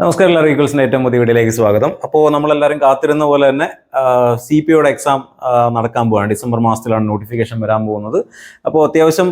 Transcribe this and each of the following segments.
നമസ്കാരം, എല്ലാവരും ഈക്വൽസിൻ്റെ ഏറ്റവും പുതിയ വീഡിയോയിലേക്ക് സ്വാഗതം. അപ്പോൾ നമ്മളെല്ലാവരും കാത്തിരുന്ന പോലെ തന്നെ CPOയുടെ എക്സാം നടക്കാൻ പോവുകയാണ്. ഡിസംബർ മാസത്തിലാണ് നോട്ടിഫിക്കേഷൻ വരാൻ പോകുന്നത്. അപ്പോൾ അത്യാവശ്യം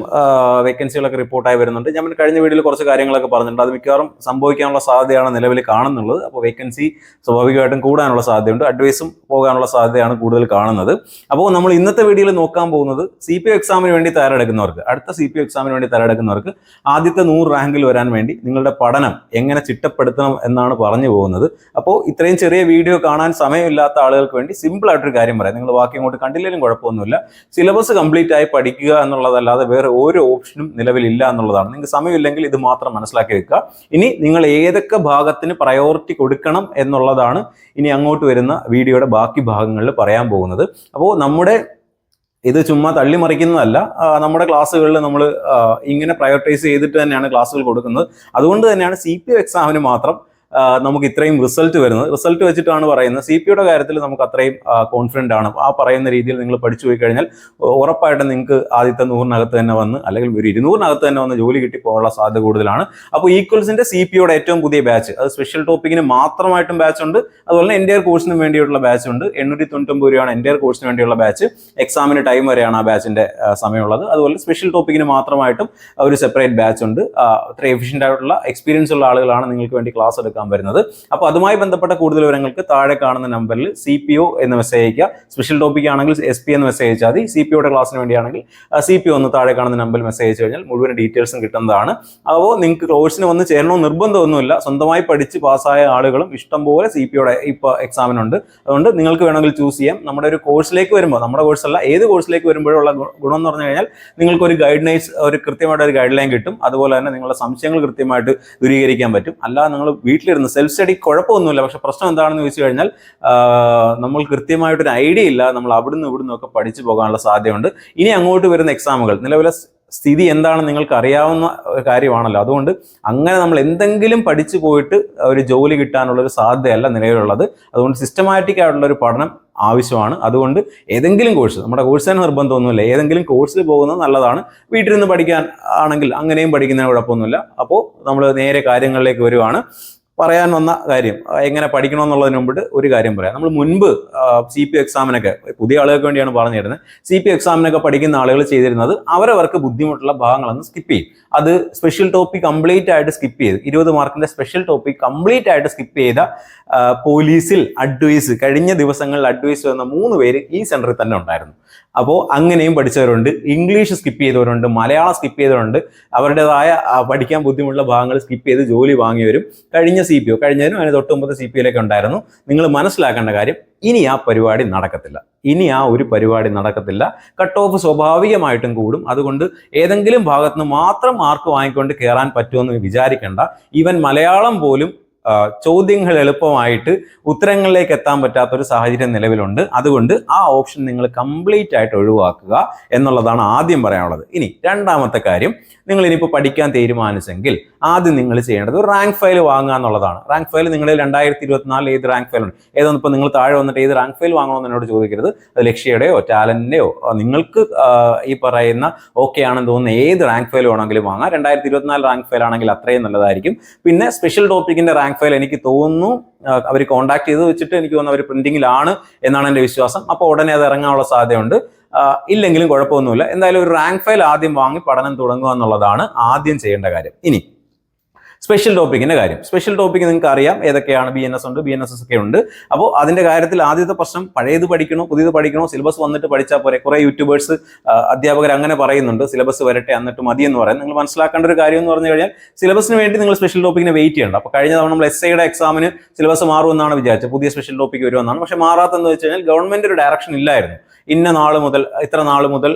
വേക്കൻസികളൊക്കെ റിപ്പോർട്ടായി വരുന്നുണ്ട്. ഞാൻ കഴിഞ്ഞ വീഡിയോയിൽ കുറച്ച് കാര്യങ്ങളൊക്കെ പറഞ്ഞിട്ടുണ്ട്. അത് മിക്കവാറും സംഭവിക്കാനുള്ള സാധ്യതയാണ് നിലവിൽ കാണുന്നുള്ളത്. അപ്പോൾ വേക്കൻസി സ്വാഭാവികമായിട്ടും കൂടാനുള്ള സാധ്യതയുണ്ട്. അഡ്വൈസും പോകാനുള്ള സാധ്യതയാണ് കൂടുതൽ കാണുന്നത്. അപ്പോൾ നമ്മൾ ഇന്നത്തെ വീഡിയോയിൽ നോക്കാൻ പോകുന്നത് CPO എക്സാമിന് വേണ്ടി തയ്യാറെടുക്കുന്നവർക്ക്, അടുത്ത CPO എക്സാമിന് വേണ്ടി തയ്യാറെടുക്കുന്നവർക്ക് ആദ്യത്തെ 100 റാങ്കിൽ വരാൻ വേണ്ടി നിങ്ങളുടെ പഠനം എങ്ങനെ ചിട്ടപ്പെടുത്തണം എന്നാണ് പറഞ്ഞു പോകുന്നത്. അപ്പോൾ ഇത്രയും ചെറിയ വീഡിയോ കാണാൻ സമയമില്ലാത്ത ആളുകൾക്ക് വേണ്ടി സിമ്പിൾ ആയിട്ടൊരു കാര്യം പറയാം. നിങ്ങൾ ബാക്കി അങ്ങോട്ട് കണ്ടില്ലെങ്കിലും കുഴപ്പമൊന്നുമില്ല. സിലബസ് കംപ്ലീറ്റ് ആയി പഠിക്കുക എന്നുള്ളതല്ലാതെ വേറെ ഒരു ഓപ്ഷനും നിലവിലില്ല എന്നുള്ളതാണ്. നിങ്ങൾക്ക് സമയമില്ലെങ്കിൽ ഇത് മാത്രം മനസ്സിലാക്കി വെക്കുക. ഇനി നിങ്ങൾ ഏതൊക്കെ ഭാഗത്തിന് പ്രയോറിറ്റി കൊടുക്കണം എന്നുള്ളതാണ് ഇനി അങ്ങോട്ട് വരുന്ന വീഡിയോയുടെ ബാക്കി ഭാഗങ്ങളിൽ പറയാൻ പോകുന്നത്. അപ്പോൾ ഇത് ചുമ്മാ തള്ളിമറിക്കുന്നതല്ല. നമ്മുടെ ക്ലാസ്സുകളിൽ നമ്മൾ ഇങ്ങനെ പ്രയോറിറ്റൈസ് ചെയ്തിട്ട് തന്നെയാണ് ക്ലാസ്സുകൾ കൊടുക്കുന്നത്. അതുകൊണ്ട് തന്നെയാണ് CPO എക്സാമിന് മാത്രം നമുക്ക് ഇത്രയും റിസൾട്ട് വരുന്നത്. റിസൾട്ട് വെച്ചിട്ടാണ് പറയുന്നത്. CPOയുടെ കാര്യത്തിൽ നമുക്ക് അത്രയും കോൺഫിഡൻ്റ് ആണ്. ആ പറയുന്ന രീതിയിൽ നിങ്ങൾ പഠിച്ചു പോയി കഴിഞ്ഞാൽ ഉറപ്പായിട്ടും നിങ്ങൾക്ക് ആദ്യത്തെ 100-നകത്ത് തന്നെ വന്ന്, അല്ലെങ്കിൽ ഒരു 200-നകത്ത് തന്നെ വന്ന് ജോലി കിട്ടിപ്പോകാനുള്ള സാധ്യത കൂടുതലാണ്. അപ്പോൾ ഈക്വൽസിൻ്റെ CPOയുടെ ഏറ്റവും പുതിയ ബാച്ച്, അത് സ്പെഷ്യൽ ടോപ്പിക്കിന് മാത്രമായിട്ടും ബാച്ച് ഉണ്ട്. അതുപോലെ തന്നെ എൻ്റയർ കോഴ്സിന് വേണ്ടിയിട്ടുള്ള ബാച്ച് ഉണ്ട്. 899 രൂപയാണ് എൻ്റയർ കോഴ്സിന് വേണ്ടിയുള്ള ബാച്ച്. എക്സാമിന് ടൈം വരെയാണ് ആ ബാച്ചിൻ്റെ സമയമുള്ളത്. അതുപോലെ സ്പെഷ്യൽ ടോപ്പിക്കിന് മാത്രമായിട്ടും ഒരു സെപ്പറേറ്റ് ബാച്ച് ഉണ്ട്. അത്ര എഫിഷ്യൻ്റ് ആയിട്ടുള്ള എക്സ്പീരിയൻസ് ഉള്ള ആളുകളാണ് നിങ്ങൾക്ക് വേണ്ടി ക്ലാസ് എടുക്കാൻ വരുന്നത്. അപ്പോൾ അതുമായി ബന്ധപ്പെട്ട കൂടുതൽ വിവരങ്ങൾക്ക് താഴെ കാണുന്ന നമ്പറിൽ CPO എന്ന് മെസ്സേജ് അയക്കുക. സ്പെഷ്യൽ ടോപ്പിക് ആണെങ്കിൽ SP എന്ന് മെസ്സേജ് അയച്ചാൽ മതി. CPOയുടെ ക്ലാസ്സിന് വേണ്ടിയാണെങ്കിൽ CPO എന്ന് താഴെ കാണുന്ന നമ്പറിൽ മെസ്സേജ് അയച്ചു കഴിഞ്ഞാൽ മുഴുവൻ ഡീറ്റെയിൽസും കിട്ടുന്നതാണ്. അപ്പോൾ നിങ്ങൾക്ക് കോഴ്സിന് വന്ന് ചേരണമെന്ന് നിർബന്ധമൊന്നുമില്ല. സ്വന്തമായി പഠിച്ച് പാസ്സായ ആളുകളും ഇഷ്ടംപോലെ CPOയുടെ ഇപ്പോൾ എക്സാമിനുണ്ട്. അതുകൊണ്ട് നിങ്ങൾക്ക് വേണമെങ്കിൽ ചൂസ് ചെയ്യാം. നമ്മുടെ ഒരു കോഴ്സിലേക്ക് വരുമ്പോൾ, നമ്മുടെ കോഴ്സല്ല ഏത് കോഴ്സിലേക്ക് വരുമ്പോഴുള്ള ഗുണം എന്ന് പറഞ്ഞു കഴിഞ്ഞാൽ നിങ്ങൾക്കൊരു കൃത്യമായിട്ട് ഒരു ഗൈഡ് ലൈൻ കിട്ടും. അതുപോലെ തന്നെ നിങ്ങളുടെ സംശയങ്ങൾ കൃത്യമായിട്ട് ദൂരീകരിക്കാൻ പറ്റും. അല്ലാതെ നിങ്ങൾ വീട്ടിലിരുന്ന് സെൽഫ് സ്റ്റഡി കുഴപ്പമൊന്നുമില്ല. പക്ഷെ പ്രശ്നം എന്താണെന്ന് ചോദിച്ചു കഴിഞ്ഞാൽ നമ്മൾ കൃത്യമായിട്ടൊരു ഐഡിയ ഇല്ല. നമ്മൾ അവിടുന്ന് ഇവിടുന്ന് ഒക്കെ പഠിച്ചു പോകാനുള്ള സാധ്യതയുണ്ട്. ഇനി അങ്ങോട്ട് വരുന്ന എക്സാമുകൾ, നിലവിലെ സ്ഥിതി എന്താണെന്ന് നിങ്ങൾക്ക് അറിയാവുന്ന ഒരു കാര്യമാണല്ലോ. അതുകൊണ്ട് അങ്ങനെ നമ്മൾ എന്തെങ്കിലും പഠിച്ചു പോയിട്ട് ഒരു ജോലി കിട്ടാനുള്ളൊരു സാധ്യതയല്ല നിലവിലുള്ളത്. അതുകൊണ്ട് സിസ്റ്റമാറ്റിക് ആയിട്ടുള്ളൊരു പഠനം ആവശ്യമാണ്. അതുകൊണ്ട് ഏതെങ്കിലും കോഴ്സ്, നമ്മുടെ കോഴ്സ് തന്നെ നിർബന്ധമൊന്നുമില്ല, ഏതെങ്കിലും കോഴ്സിൽ പോകുന്നത് നല്ലതാണ്. വീട്ടിൽ നിന്ന് പഠിക്കാൻ ആണെങ്കിൽ അങ്ങനെയും പഠിക്കുന്നതിന് കുഴപ്പമൊന്നുമില്ല. അപ്പോൾ നമ്മൾ നേരെ കാര്യങ്ങളിലേക്ക് വരുവാണ്. പറയാൻ വന്ന കാര്യം, എങ്ങനെ പഠിക്കണമെന്നുള്ളതിന് മുമ്പിട്ട് ഒരു കാര്യം പറയാം. നമ്മൾ മുൻപ് CPO എക്സാമിനൊക്കെ, പുതിയ ആളുകൾക്ക് വേണ്ടിയാണ് പറഞ്ഞു തരുന്നത്, CPO എക്സാമിനൊക്കെ പഠിക്കുന്ന ആളുകൾ ചെയ്തിരുന്നത് അവരവർക്ക് ബുദ്ധിമുട്ടുള്ള ഭാഗങ്ങളൊന്ന് സ്കിപ്പ് ചെയ്യും. അത് സ്പെഷ്യൽ ടോപ്പിക് കംപ്ലീറ്റ് ആയിട്ട് സ്കിപ്പ് ചെയ്ത് 20 മാർക്കിന്റെ സ്പെഷ്യൽ ടോപ്പിക് കംപ്ലീറ്റ് ആയിട്ട് സ്കിപ്പ് ചെയ്ത പോലീസിൽ അഡ്വൈസ്, കഴിഞ്ഞ ദിവസങ്ങളിൽ അഡ്വൈസ് വന്ന 3 പേര് ഈ സെന്ററിൽ തന്നെ ഉണ്ടായിരുന്നു. അപ്പോൾ അങ്ങനെയും പഠിച്ചവരുണ്ട്. ഇംഗ്ലീഷ് സ്കിപ്പ് ചെയ്തവരുണ്ട്, മലയാളം സ്കിപ്പ് ചെയ്തവരുണ്ട്. അവരുടേതായ പഠിക്കാൻ ബുദ്ധിമുട്ടുള്ള ഭാഗങ്ങൾ സ്കിപ്പ് ചെയ്ത് ജോലി വാങ്ങിയവരും കഴിഞ്ഞ CPO, കഴിഞ്ഞതിനും അതിന് തൊട്ട് മുമ്പത്തെ CPOയിലേക്ക് ഉണ്ടായിരുന്നു. നിങ്ങൾ മനസ്സിലാക്കേണ്ട കാര്യം, ഇനി ആ പരിപാടി നടക്കത്തില്ല. ഒരു പരിപാടി നടക്കത്തില്ല. കട്ട് ഓഫ് സ്വാഭാവികമായിട്ടും കൂടും. അതുകൊണ്ട് ഏതെങ്കിലും ഭാഗത്തുനിന്ന് മാത്രം മാർക്ക് വാങ്ങിക്കൊണ്ട് കയറാൻ പറ്റുമെന്ന് വിചാരിക്കേണ്ട. ഈവൻ മലയാളം പോലും ചോദ്യങ്ങൾ എളുപ്പമായിട്ട് ഉത്തരങ്ങളിലേക്ക് എത്താൻ പറ്റാത്തൊരു സാഹചര്യം നിലവിലുണ്ട്. അതുകൊണ്ട് ആ ഓപ്ഷൻ നിങ്ങൾ കംപ്ലീറ്റ് ആയിട്ട് ഒഴിവാക്കുക എന്നുള്ളതാണ് ആദ്യം പറയാനുള്ളത്. ഇനി രണ്ടാമത്തെ കാര്യം, നിങ്ങൾ ഇനിയിപ്പോൾ പഠിക്കാൻ തീരുമാനിച്ചെങ്കിൽ ആദ്യം നിങ്ങൾ ചെയ്യേണ്ടത് ഒരു റാങ്ക് ഫയൽ വാങ്ങുക എന്നുള്ളതാണ്. റാങ്ക് ഫയൽ നിങ്ങളിൽ 2024 ഏത് റാങ്ക് ഫയലുണ്ട്, ഏതൊന്നും ഇപ്പോൾ നിങ്ങൾ താഴെ വന്നിട്ട് ഏത് റാങ്ക് ഫയൽ വാങ്ങണമെന്ന് എന്നോട് ചോദിക്കരുത്. അത് ലക്ഷ്യയുടെയോ ടാലന്റിന്റെയോ നിങ്ങൾക്ക് ഈ പറയുന്ന ഓക്കെ ആണെന്ന് തോന്നുന്ന ഏത് റാങ്ക് ഫയൽ വേണമെങ്കിലും വാങ്ങാം. 2024 റാങ്ക് ഫയൽ ആണെങ്കിൽ അത്രയും നല്ലതായിരിക്കും. പിന്നെ സ്പെഷ്യൽ ടോപ്പിക്കിന്റെ റാങ്ക് ഫയൽ എനിക്ക് തോന്നുന്നു അവർ കോൺടാക്ട് ചെയ്ത് വെച്ചിട്ട് എനിക്ക് തോന്നുന്നു അവർ പ്രിന്റിങ്ങിലാണ് എന്നാണ് എൻ്റെ വിശ്വാസം. അപ്പോൾ ഉടനെ അത് ഇറങ്ങാനുള്ള സാധ്യതയുണ്ട്. ഇല്ലെങ്കിലും കുഴപ്പമൊന്നുമില്ല. എന്തായാലും ഒരു റാങ്ക് ഫയൽ ആദ്യം വാങ്ങി പഠനം തുടങ്ങുക എന്നുള്ളതാണ് ആദ്യം ചെയ്യേണ്ട കാര്യം. ഇനി സ്പെഷ്യൽ ടോപ്പിക്കിന്റെ കാര്യം. സ്പെഷ്യൽ ടോപ്പിക്ക് നിങ്ങൾക്ക് അറിയാം ഏതൊക്കെയാണ്. BNS ഉണ്ട്, BNSS ഒക്കെ ഉണ്ട്. അപ്പോൾ അതിന്റെ കാര്യത്തിൽ ആദ്യത്തെ പ്രശ്നം, പഴയത് പഠിക്കണോ പുതിയത് പഠിക്കണോ, സിലബസ് വന്നിട്ട് പഠിച്ചാൽ പോരെ. കുറെ യൂട്യൂബേഴ്സ്, അധ്യാപകർ അങ്ങനെ പറയുന്നുണ്ട്, സിലബസ് വരട്ടെ എന്നിട്ട് മതി എന്ന് പറയാം. നിങ്ങൾ മനസ്സിലാക്കേണ്ട ഒരു കാര്യം എന്ന് പറഞ്ഞു കഴിഞ്ഞാൽ, സിലബസിന് വേണ്ടി നിങ്ങൾ സ്പെഷ്യൽ ടോപ്പിക്കിനെ വെയിറ്റ് ചെയ്യണ്ട. അപ്പോൾ കഴിഞ്ഞ തവണ നമ്മൾ SIയുടെ എക്സാമിന് സിലബസ് മാറുമെന്നാണ് വിചാരിച്ചത്, പുതിയ സ്പെഷ്യൽ ടോപ്പിക്ക് വരുമെന്നാണ്. പക്ഷെ മാറാത്തെന്ന് വെച്ച് കഴിഞ്ഞാൽ ഗവൺമെന്റ് ഒരു ഡയറക്ഷൻ ഇല്ലായിരുന്നു. ഇന്ന നാൾ മുതൽ ഇത്ര നാൾ മുതൽ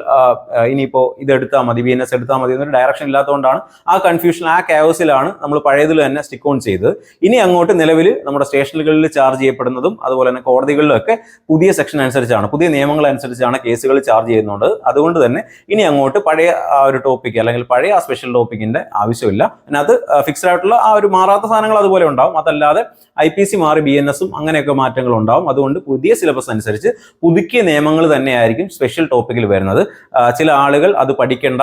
ഇനിയിപ്പോൾ ഇത് എടുത്താൽ മതി, BNS എടുത്താൽ മതി എന്നൊരു ഡയറക്ഷൻ ഇല്ലാത്തതുകൊണ്ടാണ് ആ കൺഫ്യൂഷൻ, ആ കെയോസിലാണ് നമ്മൾ പഴയതിൽ തന്നെ സ്റ്റിക്ക് ഓൺ ചെയ്തത്. ഇനി അങ്ങോട്ട് നിലവിൽ നമ്മുടെ സ്റ്റേഷനുകളിൽ ചാർജ് ചെയ്യപ്പെടുന്നതും അതുപോലെ തന്നെ കോടതികളിലൊക്കെ പുതിയ സെക്ഷൻ അനുസരിച്ചാണ്, പുതിയ നിയമങ്ങൾ അനുസരിച്ചാണ് കേസുകൾ ചാർജ് ചെയ്യുന്നുണ്ട്. അതുകൊണ്ട് തന്നെ ഇനി അങ്ങോട്ട് പഴയ ആ ഒരു ടോപ്പിക്ക് അല്ലെങ്കിൽ പഴയ ആ സ്പെഷ്യൽ ടോപ്പിക്കിന്റെ ആവശ്യമില്ല. അതിനകത്ത് ഫിക്സ്ഡ് ആയിട്ടുള്ള ആ ഒരു മാറാത്ത സാധനങ്ങൾ അതുപോലെ ഉണ്ടാവും. അതല്ലാതെ IPC മാറി BNSഉം അങ്ങനെയൊക്കെ മാറ്റങ്ങൾ ഉണ്ടാവും. അതുകൊണ്ട് പുതിയ സിലബസ് അനുസരിച്ച് പുതുക്കിയ നിയമങ്ങൾ തന്നെയായിരിക്കും സ്പെഷ്യൽ ടോപ്പിക്കിൽ വരുന്നത്. ചില ആളുകൾ അത് പഠിക്കേണ്ട,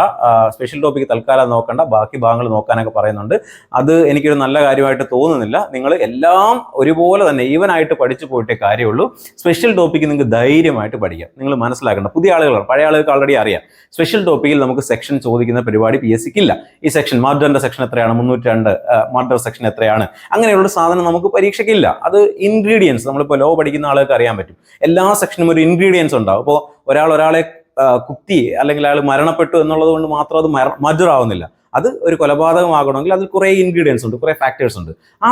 സ്പെഷ്യൽ ടോപ്പിക്ക് തൽക്കാലം നോക്കണ്ട, ബാക്കി ഭാഗങ്ങൾ നോക്കാനൊക്കെ പറയുന്നുണ്ട്. അത് എനിക്കൊരു നല്ല കാര്യമായിട്ട് തോന്നുന്നില്ല. നിങ്ങൾ എല്ലാം ഒരുപോലെ തന്നെ ഈവനായിട്ട് പഠിച്ചു പോയിട്ടേ കാര്യമുള്ളൂ. സ്പെഷ്യൽ ടോപ്പിക്ക് നിങ്ങൾക്ക് ധൈര്യമായിട്ട് പഠിക്കാം. നിങ്ങൾ മനസ്സിലാക്കേണ്ട, പുതിയ ആളുകളാണ്, പഴയ ആളുകൾക്ക് ആൾറെഡി അറിയാം. സ്പെഷ്യൽ ടോപ്പിക്കിൽ നമുക്ക് സെക്ഷൻ ചോദിക്കുന്ന പരിപാടി PSCക്ക് ഇല്ല. ഈ സെക്ഷൻ മർഡറിന്റെ സെക്ഷൻ എത്രയാണ്, 302 മർഡർ സെക്ഷൻ എത്രയാണ്, അങ്ങനെയുള്ള സാധനം നമുക്ക് പരീക്ഷയ്ക്കില്ല. അത് ഇൻഗ്രീഡിയൻസ് നമ്മളിപ്പോൾ ലോ പഠിക്കുന്ന ആളുകൾക്ക് അറിയാൻ പറ്റും. എല്ലാ സെക്ഷനും ഒരു ഇൻഗ്രീഡിയൻസ് ഉണ്ടാവും. അപ്പോൾ ഒരാളെ കുത്തി അല്ലെങ്കിൽ അയാൾ മരണപ്പെട്ടു എന്നുള്ളത് കൊണ്ട് മാത്രം അത് മർഡർ ആവുന്നില്ല. അത് ഒരു കൊലപാതകമാകണമെങ്കിൽ അതിൽ കുറേ ഇൻഗ്രീഡിയൻസ് ഉണ്ട്, കുറേ ഫാക്ടേഴ്സ് ഉണ്ട്. ആ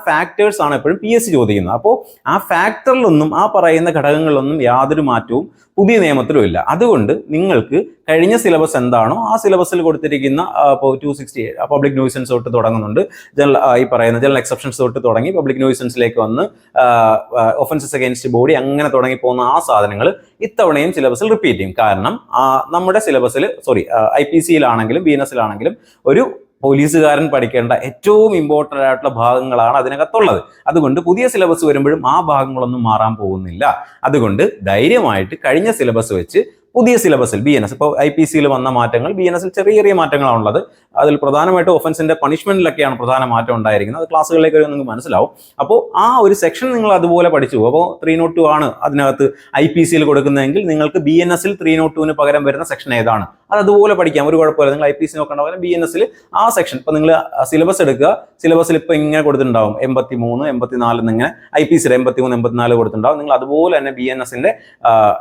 ഫാക്ടേഴ്സ് ആണ് എപ്പോഴും PSC ചോദിക്കുന്നത്. അപ്പോൾ ആ ഫാക്ടറിലൊന്നും, ആ പറയുന്ന ഘടകങ്ങളിലൊന്നും യാതൊരു മാറ്റവും പുതിയ നിയമത്തിലും ഇല്ല. അതുകൊണ്ട് നിങ്ങൾക്ക് കഴിഞ്ഞ സിലബസ് എന്താണോ ആ സിലബസിൽ കൊടുത്തിരിക്കുന്ന ഇപ്പോൾ 260 പബ്ലിക് ന്യൂസൻസ് തൊട്ട് തുടങ്ങുന്നുണ്ട്, ഈ പറയുന്ന ജനറൽ എക്സെപ്ഷൻസ് തൊട്ട് തുടങ്ങി പബ്ലിക് ന്യൂസൻസിലേക്ക് വന്ന് ഒഫൻസസ് അഗൈൻസ്റ്റ് ബോഡി അങ്ങനെ തുടങ്ങി പോകുന്ന ആ സാധനങ്ങൾ ഇത്തവണയും സിലബസിൽ റിപ്പീറ്റ് ചെയ്യും. കാരണം നമ്മുടെ സിലബസിൽ IPCയിലാണെങ്കിലും BNSലാണെങ്കിലും ഒരു പോലീസുകാരൻ പഠിക്കേണ്ട ഏറ്റവും ഇമ്പോർട്ടൻ്റ് ആയിട്ടുള്ള ഭാഗങ്ങളാണ് അതിനകത്തുള്ളത്. അതുകൊണ്ട് പുതിയ സിലബസ് വരുമ്പോഴും ആ ഭാഗങ്ങളൊന്നും മാറാൻ പോകുന്നില്ല. അതുകൊണ്ട് ധൈര്യമായിട്ട് കഴിഞ്ഞ സിലബസ് വെച്ച് പുതിയ സിലബസിൽ BNS ഇപ്പോൾ IPCയിൽ വന്ന മാറ്റങ്ങൾ BNSൽ ചെറിയ ചെറിയ മാറ്റങ്ങളാണുള്ളത്. അതിൽ പ്രധാനമായിട്ടും ഒഫൻസിന്റെ പണിഷ്മെന്റിലൊക്കെയാണ് പ്രധാന മാറ്റം ഉണ്ടായിരിക്കുന്നത്. അത് ക്ലാസ്സുകളിലേക്ക് നിങ്ങൾക്ക് മനസ്സിലാവും. അപ്പോൾ ആ ഒരു സെക്ഷൻ നിങ്ങൾ അതുപോലെ പഠിച്ചു. അപ്പോൾ 302 ആണ് അതിനകത്ത് IPCയിൽ കൊടുക്കുന്നതെങ്കിൽ നിങ്ങൾക്ക് BNSൽ 302ന് പകരം വരുന്ന സെക്ഷൻ ഏതാണ് അത് അതുപോലെ പഠിക്കാം, ഒരു കുഴപ്പമില്ല. നിങ്ങൾ IPC നോക്കേണ്ട പോലെ BNSൽ ആ സെക്ഷൻ ഇപ്പോൾ നിങ്ങൾ സിലബസ് എടുക്കുക. സിലബസിൽ ഇപ്പോൾ ഇങ്ങനെ കൊടുത്തിട്ടുണ്ടാവും 83, 84 എന്നിങ്ങനെ IPCയിൽ 83, 84 കൊടുത്തിട്ടുണ്ടാവും. നിങ്ങൾ അതുപോലെ തന്നെ BNSന്റെ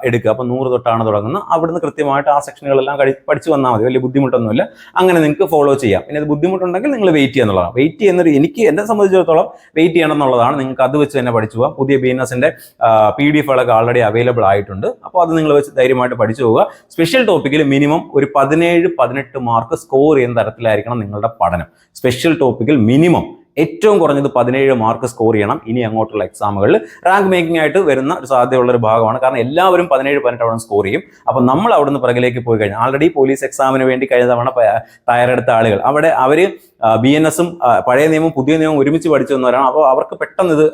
എടുക്കുക. അപ്പോൾ 100 തൊട്ടാണ് തുടങ്ങുന്നത്. അവിടുന്ന് കൃത്യമായിട്ട് ആ സെക്ഷനുകളെല്ലാം പഠിച്ചു വന്നാൽ മതി. വലിയ ബുദ്ധിമുട്ടൊന്നുമില്ല. അങ്ങനെ നിങ്ങൾക്ക് ഫോളോ ചെയ്യാം. പിന്നെ അത് ബുദ്ധിമുട്ടുണ്ടെങ്കിൽ നിങ്ങൾ വെയിറ്റ് ചെയ്യുക എന്നുള്ളതാണ്. വെയിറ്റ് ചെയ്യുന്നത് എന്നെ സംബന്ധിച്ചിടത്തോളം വെയിറ്റ് ചെയ്യണം എന്നുള്ളതാണ്. നിങ്ങൾക്ക് അത് വെച്ച് തന്നെ പഠിച്ചു പോകാം. പുതിയ BNSന്റെ PDF-കളൊക്കെ ആൾറെഡി അവൈലബിൾ ആയിട്ടുണ്ട്. അപ്പോൾ അത് നിങ്ങൾ വെച്ച് ധൈര്യമായിട്ട് പഠിച്ചു പോവുക. സ്പെഷ്യൽ ടോപ്പിക്കിൽ മിനിമം ഒരു 17-18 മാർക്ക് സ്കോർ ചെയ്യുന്ന തരത്തിലായിരിക്കണം നിങ്ങളുടെ പഠനം. സ്പെഷ്യൽ ടോപ്പിക്കിൽ മിനിമം ഏറ്റവും കുറഞ്ഞത് 17 മാർക്ക് സ്കോർ ചെയ്യണം. ഇനി അങ്ങോട്ടുള്ള എക്സാമുകളിൽ റാങ്ക് മേക്കിംഗ് ആയിട്ട് വരുന്ന ഒരു സാധ്യതയുള്ള ഒരു ഭാഗമാണ്. കാരണം എല്ലാവരും 17-18 അവിടെ സ്കോർ ചെയ്യും. അപ്പോൾ നമ്മൾ അവിടുന്ന് പിറകിലേക്ക് പോയി കഴിഞ്ഞാൽ ആൾറെഡി പോലീസ് എക്സാമിന് വേണ്ടി കഴിഞ്ഞ തവണ തയ്യാറെടുത്ത ആളുകൾ അവിടെ അവർ BNSും പഴയ നിയമവും പുതിയ നിയമവും ഒരുമിച്ച് പഠിച്ചു വന്നവരാണ്. അപ്പോൾ അവർക്ക് പെട്ടെന്ന് ഇത്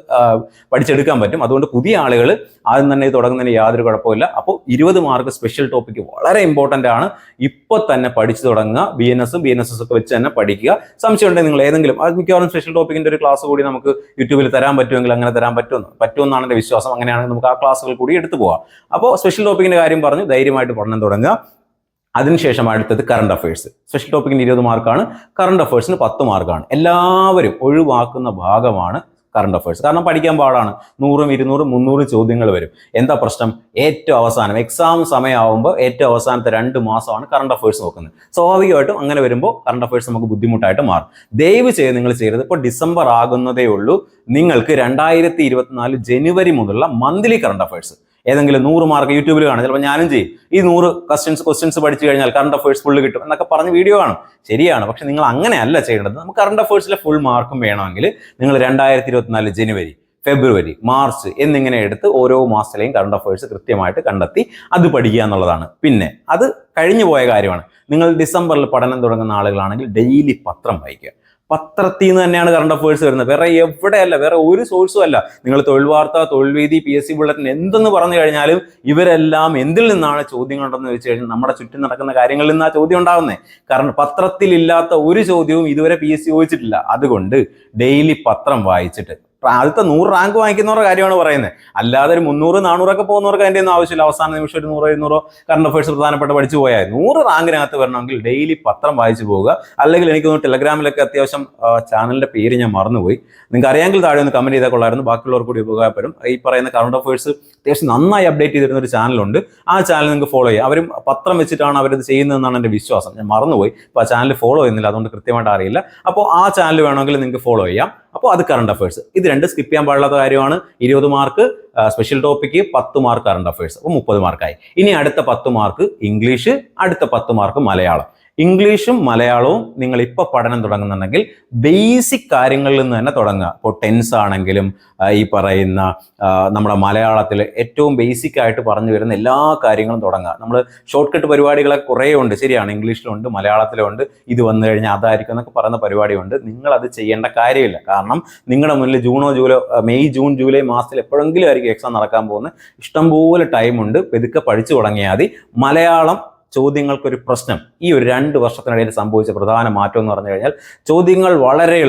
പഠിച്ചെടുക്കാൻ പറ്റും. അതുകൊണ്ട് പുതിയ ആളുകൾ ആദ്യം തന്നെ തുടങ്ങുന്നതിന് യാതൊരു കുഴപ്പമില്ല. അപ്പോൾ 20 മാർക്ക് സ്പെഷ്യൽ ടോപ്പിക്ക് വളരെ ഇമ്പോർട്ടൻ്റ് ആണ്. ഇപ്പോൾ തന്നെ പഠിച്ചു തുടങ്ങുക. BNSും BNSS ഒക്കെ വെച്ച് തന്നെ പഠിക്കുക. സംശയം ഉണ്ടെങ്കിൽ നിങ്ങൾ ഏതെങ്കിലും മിക്കവാറും സ്പെഷ്യൽ ടോപ്പിക്കിന്റെ ഒരു ക്ലാസ് കൂടി നമുക്ക് യൂട്യൂബിൽ തരാൻ പറ്റുമെങ്കിൽ അങ്ങനെ തരാൻ പറ്റുമെന്നാണ് എൻ്റെ വിശ്വാസം. അങ്ങനെയാണെങ്കിൽ നമുക്ക് ആ ക്ലാസ്സുകൾ കൂടി എടുത്തു പോകാം. അപ്പോൾ സ്പെഷ്യൽ ടോപ്പിക്കിന്റെ കാര്യം പറഞ്ഞു, ധൈര്യമായിട്ട് പഠനം തുടങ്ങുക. അതിനുശേഷം അടുത്തത് കറണ്ട് അഫയേഴ്സ്. സ്പെഷ്യൽ ടോപ്പിക്കിന് 20 മാർക്കാണ്, കറണ്ട് അഫയേഴ്സിന് 10 മാർക്കാണ്. എല്ലാവരും ഒഴിവാക്കുന്ന ഭാഗമാണ് കറണ്ട് അഫയേഴ്സ്. കാരണം പഠിക്കാൻ പാടാണ്. 100, 200, 300 ചോദ്യങ്ങൾ വരും. എന്താ പ്രശ്നം? ഏറ്റവും അവസാനം എക്സാം സമയമാകുമ്പോൾ ഏറ്റവും അവസാനത്തെ 2 മാസമാണ് കറണ്ട് അഫയേഴ്സ് നോക്കുന്നത്. സ്വാഭാവികമായിട്ടും അങ്ങനെ വരുമ്പോൾ കറണ്ട് അഫയേഴ്സ് നമുക്ക് ബുദ്ധിമുട്ടായിട്ട് മാറും. ദയവ് ചെയ്ത് നിങ്ങൾ ചെയ്യരുത്. ഇപ്പോൾ ഡിസംബർ ആകുന്നതേ ഉള്ളൂ. നിങ്ങൾക്ക് 2024 ജനുവരി മുതലുള്ള മന്ത്ലി കറണ്ട് അഫയേഴ്സ് ഏതെങ്കിലും 100 മാർക്ക് യൂട്യൂബിൽ കാണും. ചിലപ്പോൾ ഞാനും ചെയ്യും. ഈ 100 ക്വസ്റ്റ്യൻസ് പഠിച്ചു കഴിഞ്ഞാൽ കറണ്ട് അഫയേഴ്സ് ഫുള്ള് കിട്ടും എന്നൊക്കെ പറഞ്ഞ് വീഡിയോ കാണും. ശരിയാണ്. പക്ഷെ നിങ്ങൾ അങ്ങനെയല്ല ചെയ്യേണ്ടത്. നമുക്ക് കറണ്ട് അഫയേഴ്സിലെ ഫുൾ മാർക്കും വേണമെങ്കിൽ നിങ്ങൾ 2024 ജനുവരി, ഫെബ്രുവരി, മാർച്ച് എന്നിങ്ങനെ എടുത്ത് ഓരോ മാസത്തിലെയും കറണ്ട് അഫയേഴ്സ് കൃത്യമായിട്ട് കണ്ടെത്തി അത് പഠിക്കുക എന്നുള്ളതാണ്. പിന്നെ അത് കഴിഞ്ഞു പോയ കാര്യമാണ്. നിങ്ങൾ ഡിസംബറിൽ പഠനം തുടങ്ങുന്ന ആളുകളാണെങ്കിൽ ഡെയിലി പത്രം വായിക്കുക. പത്രത്തിൽ നിന്ന് തന്നെയാണ് കറണ്ട് അഫയേഴ്സ് വരുന്നത്. വേറെ എവിടെയല്ല, വേറെ ഒരു സോഴ്സും അല്ല. നിങ്ങൾ തൊഴിൽ വാർത്ത, തൊഴിൽ വീതി, PSC ബുള്ളറ്റിൻ എന്തെന്ന് പറഞ്ഞു കഴിഞ്ഞാലും ഇവരെല്ലാം എന്തിൽ നിന്നാണ് ചോദ്യങ്ങളുണ്ടെന്ന് വെച്ച് കഴിഞ്ഞാൽ നമ്മുടെ ചുറ്റും നടക്കുന്ന കാര്യങ്ങളിൽ നിന്നാണ് ചോദ്യം ഉണ്ടാകുന്നത്. കാരണം പത്രത്തിലില്ലാത്ത ഒരു ചോദ്യവും ഇതുവരെ PSC ചോദിച്ചിട്ടില്ല. അതുകൊണ്ട് ഡെയിലി പത്രം വായിച്ചിട്ട് ആദ്യത്തെ 100 റാങ്ക് വാങ്ങിക്കുന്നവരുടെ കാര്യമാണ് പറയുന്നത്. അല്ലാതെ ഒരു 300, 400 ഒക്കെ പോകുന്നവർക്ക് അതിൻ്റെ ഒന്നും ആവശ്യമില്ല. അവസാന നിമിഷം ഒരു 100, 200 കറണ്ട് അഫയേഴ്സ് പ്രധാനപ്പെട്ട പഠിച്ചു പോയാൽ 100 റാങ്കിനകത്ത് വരണമെങ്കിൽ ഡെയിലി പത്രം വായിച്ചു പോവുക. അല്ലെങ്കിൽ എനിക്ക് തോന്നുന്നു ടെലഗ്രാമിലൊക്കെ അത്യാവശ്യം ചാനലിൻ്റെ പേര് ഞാൻ മറന്നുപോയി. നിങ്ങൾക്ക് അറിയാമെങ്കിൽ താഴെ ഒന്ന് കമൻറ്റ് ചെയ്താൽ കൊള്ളായിരുന്നു. ബാക്കിയുള്ളവർക്ക് കൂടി ഉപകാരപ്പെടും. ഈ പറയുന്ന കറണ്ട് അഫയേഴ്സ് അത്യാവശ്യം നന്നായി അപ്ഡേറ്റ് ചെയ്തിരുന്ന ഒരു ചാനലുണ്ട്. ആ ചാനൽ നിങ്ങൾക്ക് ഫോളോ ചെയ്യാം. അവരും പത്രം വെച്ചിട്ടാണ് അവരത് ചെയ്യുന്നതെന്നാണ് എൻ്റെ വിശ്വാസം. ഞാൻ മറന്നുപോയി. അപ്പോൾ ആ ചാനൽ ഫോളോ ചെയ്യുന്നില്ല, അതുകൊണ്ട് കൃത്യമായിട്ട് അറിയില്ല. അപ്പോൾ ആ ചാനൽ വേണമെങ്കിൽ നിങ്ങൾക്ക് ഫോളോ ചെയ്യാം. അപ്പോൾ അത് കറണ്ട് അഫയേഴ്സ്. ഇത് രണ്ട് സ്കിപ്പ് ചെയ്യാൻ പാടില്ലാത്ത കാര്യമാണ്. 20 mark special topic, 10 mark current affairs. അപ്പോൾ 30 മാർക്കായി. ഇനി അടുത്ത 10 മാർക്ക് ഇംഗ്ലീഷ്, അടുത്ത 10 മാർക്ക് മലയാളം. ഇംഗ്ലീഷും മലയാളവും നിങ്ങൾ ഇപ്പോൾ പഠനം തുടങ്ങുന്നുണ്ടെങ്കിൽ ബേസിക് കാര്യങ്ങളിൽ നിന്ന് തന്നെ തുടങ്ങുക. ഇപ്പോൾ ടെൻസ് ആണെങ്കിലും ഈ പറയുന്ന നമ്മുടെ മലയാളത്തിൽ ഏറ്റവും ബേസിക് ആയിട്ട് പറഞ്ഞു വരുന്ന എല്ലാ കാര്യങ്ങളും തുടങ്ങുക. നമ്മൾ ഷോർട്ട് കട്ട് പരിപാടികളൊക്കെ കുറേ ഉണ്ട്. ശരിയാണ്, ഇംഗ്ലീഷിലുണ്ട്, മലയാളത്തിലുണ്ട്. ഇത് വന്നു കഴിഞ്ഞാൽ അതായിരിക്കും എന്നൊക്കെ പറയുന്ന പരിപാടിയുണ്ട്. നിങ്ങളത് ചെയ്യേണ്ട കാര്യമില്ല. കാരണം നിങ്ങളുടെ മുന്നിൽ മെയ്, ജൂൺ, ജൂലൈ മാസത്തിൽ എപ്പോഴെങ്കിലും ആയിരിക്കും എക്സാം നടക്കാൻ പോകുന്നത്. ഇഷ്ടംപോലെ ടൈമുണ്ട്. പെതുക്കെ പഠിച്ചു തുടങ്ങിയാൽ മതി. മലയാളം ചോദ്യങ്ങൾക്കൊരു പ്രശ്നം ഈ ഒരു 2 വർഷത്തിനിടയിൽ സംഭവിച്ച പ്രധാന മാറ്റം എന്ന് പറഞ്ഞു കഴിഞ്ഞാൽ ചോദ്യങ്ങൾ വളരെ